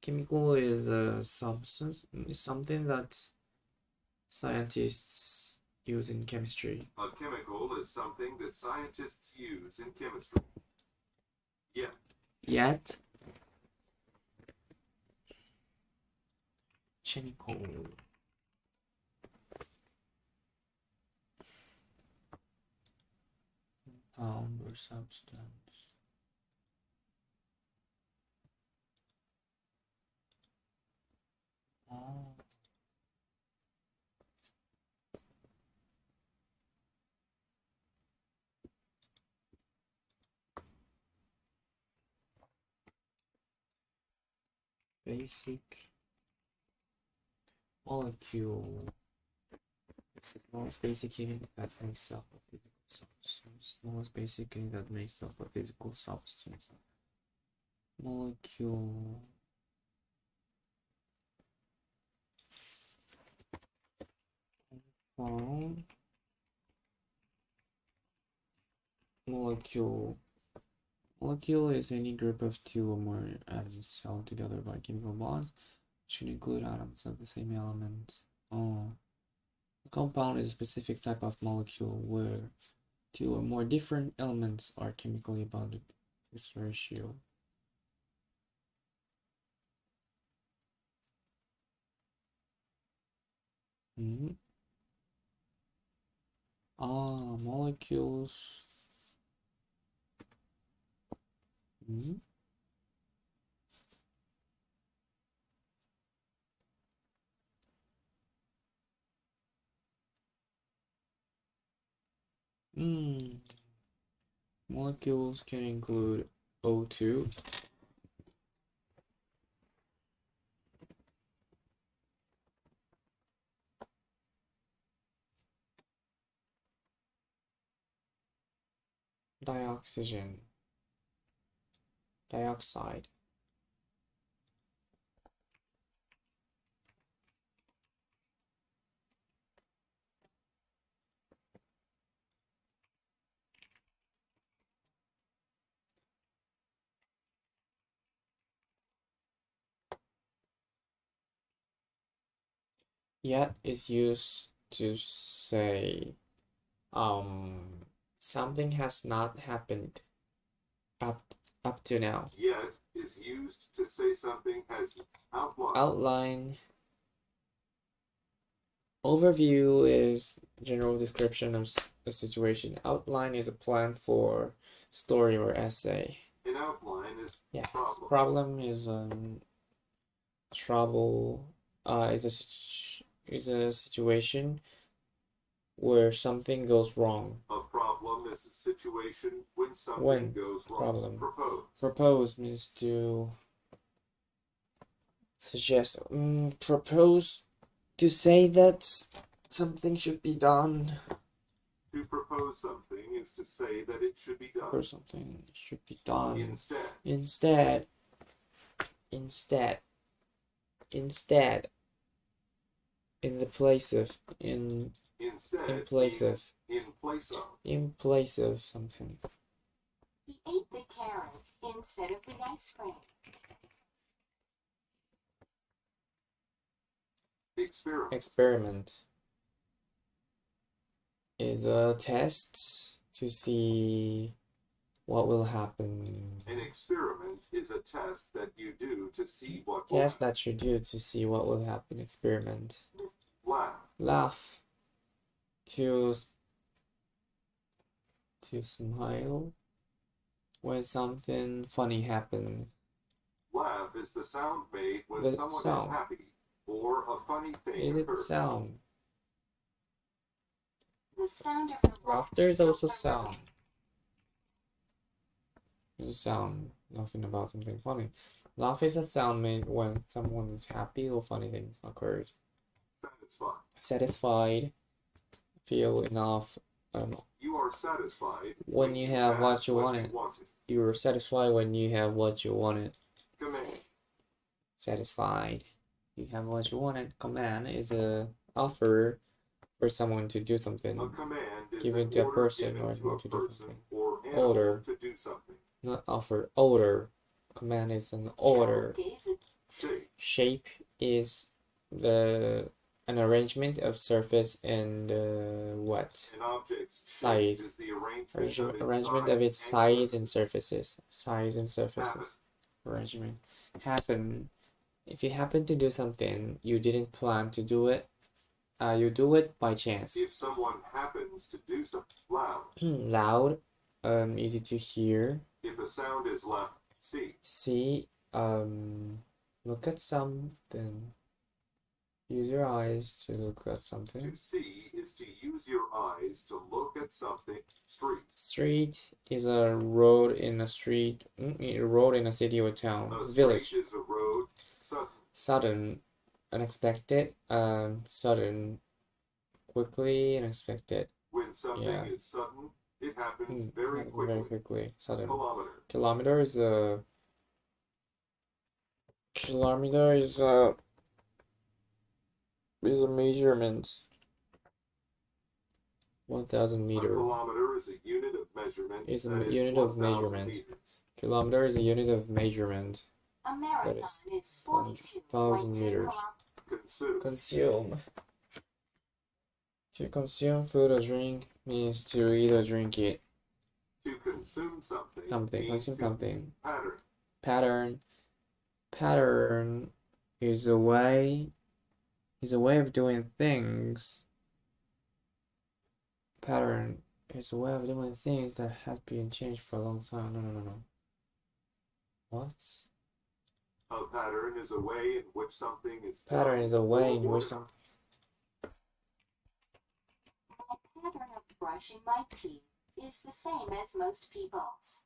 Chemical is a substance, something that scientists use in chemistry. A chemical is something that scientists use in chemistry. Yet. Chemical. Compound or substance. Oh. Basic molecule. It's the smallest basic unit that makes up a physical substance. Smallest basic unit that makes up a physical substance. Molecule. Molecule. Molecule is any group of two or more atoms held together by chemical bonds, which should include atoms of the same element. A compound is a specific type of molecule where two or more different elements are chemically bonded. This ratio. Molecules. Molecules can include O2, dioxide, Yet is used to say something has not happened up to now. Yet is used to say something has Outline. Overview is general description of a situation. Outline is a plan for story or essay. An outline is Problem is trouble. Is a situation where something goes wrong. A problem is a situation when something goes wrong. Propose means to suggest. Propose to say that something should be done. To propose something is to say that it should be done. Or something should be done. Instead. In the place of, in Instead, place means of, in place of. in place of something. He ate the carrot instead of the ice cream. Experiment. Experiment is a test to see what will happen. An experiment is a test that you do to see what Test that you do to see what will happen. Experiment. Laugh. Laugh. To smile when something funny happens. Laugh is the sound made when The someone sound. is happy or a funny thing Is it occurs. sound? The sound of her Laughter is also sound. It's a sound. Nothing about something funny. Laugh is a sound made when someone is happy or funny things occurs. Satisfied. Satisfied. Feel enough. I don't know. You are satisfied When you have what you what wanted. you wanted. You are satisfied when you have what you wanted. Command. Satisfied. You have what you wanted. Command is a offer for someone to do something. A command is Given an to a order person given or to a to do person something. or animal Order. to do something. Not offer. Order. Command is an order. Shape. Shape is an arrangement of surface and what? An object's Size. shape is the arrangement Arrangement of its size and surfaces. Size and surfaces. Happen. Arrangement. Happen. If you happen to do something, you didn't plan to do it. You do it by chance. If someone happens to do something loud. Loud. Easy to hear. If a sound is loud, see. See. Look at something. Use your eyes to look at something. To see is to use your eyes to look at something. Street. Street is a road in a street, a road in a city or town. A Village. street is a road. Sudden. Sudden, unexpected. Sudden, quickly, unexpected. When something is sudden, it happens very quickly. Very quickly. Sudden. Kilometer. Kilometer is a measurement. 1,000 meter. A kilometer is a unit of measurement. Is a that is unit of 1,000 measurement. meters. Kilometer is a unit of measurement. A marathon is 1,000 meters. Consume. To consume food or drink means to eat or drink it. To consume something. Something. means Consume to something. Pattern. Pattern. Pattern is a way of doing things. Pattern is a way of doing things that has been changed for a long time. No. What? A pattern is a way in which something is Pattern is a way in which something. My pattern of brushing my teeth is the same as most people's.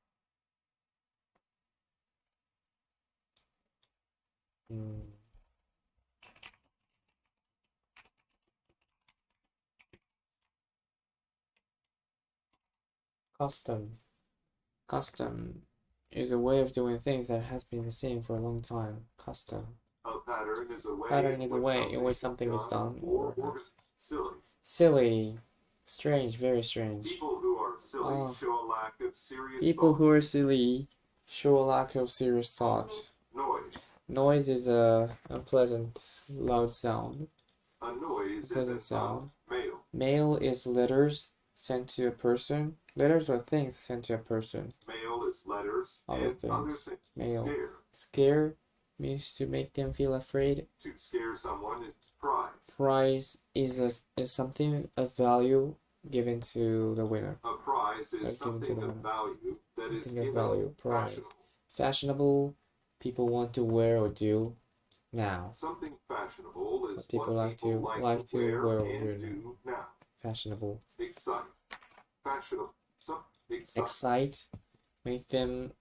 Custom. Custom is a way of doing things that has been the same for a long time. Custom. A pattern is a way, in which something is done or not. Silly. Silly. Strange, very strange. People who are silly show a lack of serious People thought. who are silly show a lack of serious thought. Noise. Noise is a unpleasant, loud sound. A noise Unpleasant is a sound. Mail. Mail is letters sent to a person. Letters are things sent to a person. Mail is letters Other and things. other things. Mail. Scare. Scare means to make them feel afraid. To scare someone is prize. Prize is something of value given to the winner. A prize is That's given to something the of winner. value that is Something of value. Prize. fashionable. Fashionable. People want to wear or do now. Something fashionable is What people what like people to like to wear or and do do now. Fashionable. Excite. Fashionable. Excite. Excite. Make them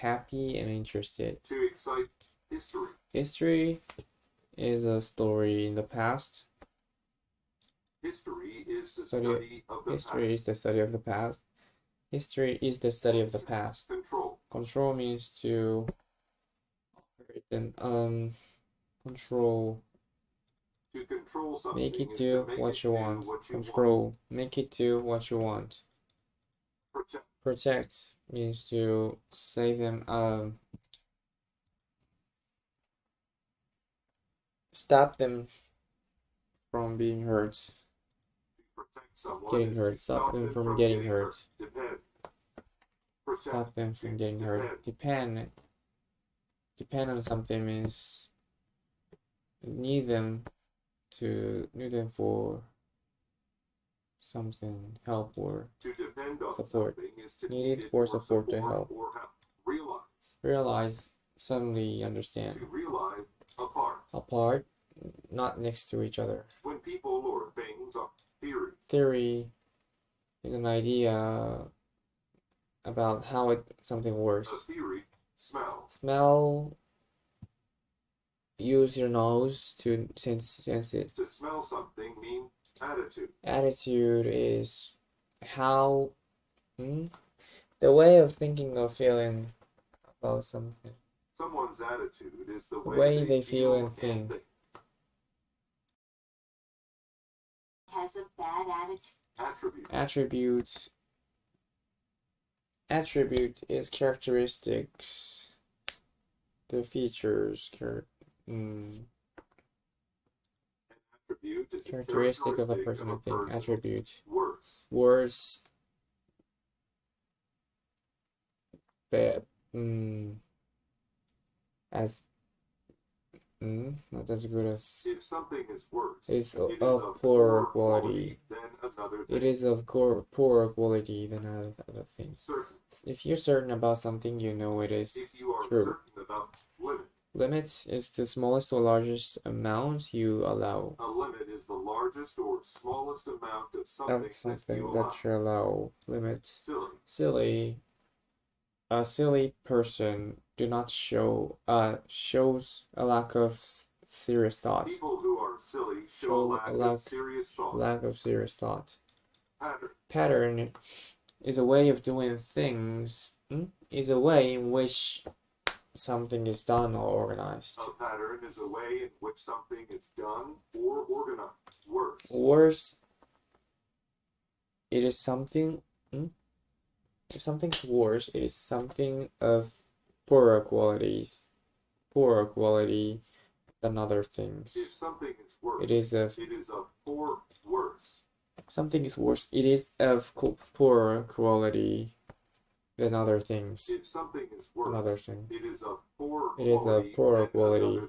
happy and interested. To excite. History. History is a story in the past. History is the study of the History past. is the study of the past. History is the study of the past. Control. Control means to control. To control something Make it is do to make what it you do want. what you want. Control. Make it do what you want. Protect. Protect means to save them. Stop them from being hurt. To protect someone Getting is hurt. to Stop them them from getting hurt. hurt. Depend. Protect. Stop them from getting hurt. Depend. Depend on something means need them for something, help or To depend on support. something is to Need it for support to help. or help. Realize. Realize, suddenly understand. To realize apart. Apart, not next to each other. When people or things are theory. Theory is an idea about how something A works. theory. Smell. Smell. Use your nose to sense it. To smell something means attitude. Attitude is how the way of thinking or feeling about something. Someone's attitude is the way they feel and think. Has a bad attitude. Attribute. Attribute is characteristics. The features. Attribute is Characteristic of a person or thing. Attribute. Words. Words. As not as good as. If something is worse, It's it of is poorer quality. than another thing. It is of poorer quality than other things. Certain. If you're certain about something, you know it is If you are true. certain about limit. Limits is the smallest or largest amount you allow. A limit is the largest or smallest amount of something, that you allow. Limit. Silly. Silly. A silly person shows a lack of serious thought. People who are silly show a lack of serious thought. Lack of serious thought. Pattern. Pattern is a way of doing things. Is a way in which something is done or organized. A pattern is a way in which something is done or organized. Worse. Worse. It is something. If something's worse, it is something of poorer quality than other things. If something is worse, it is of worse. Something is worse. It is of poorer quality than other things. If something is worse, another thing. It is of poorer It is of poorer quality.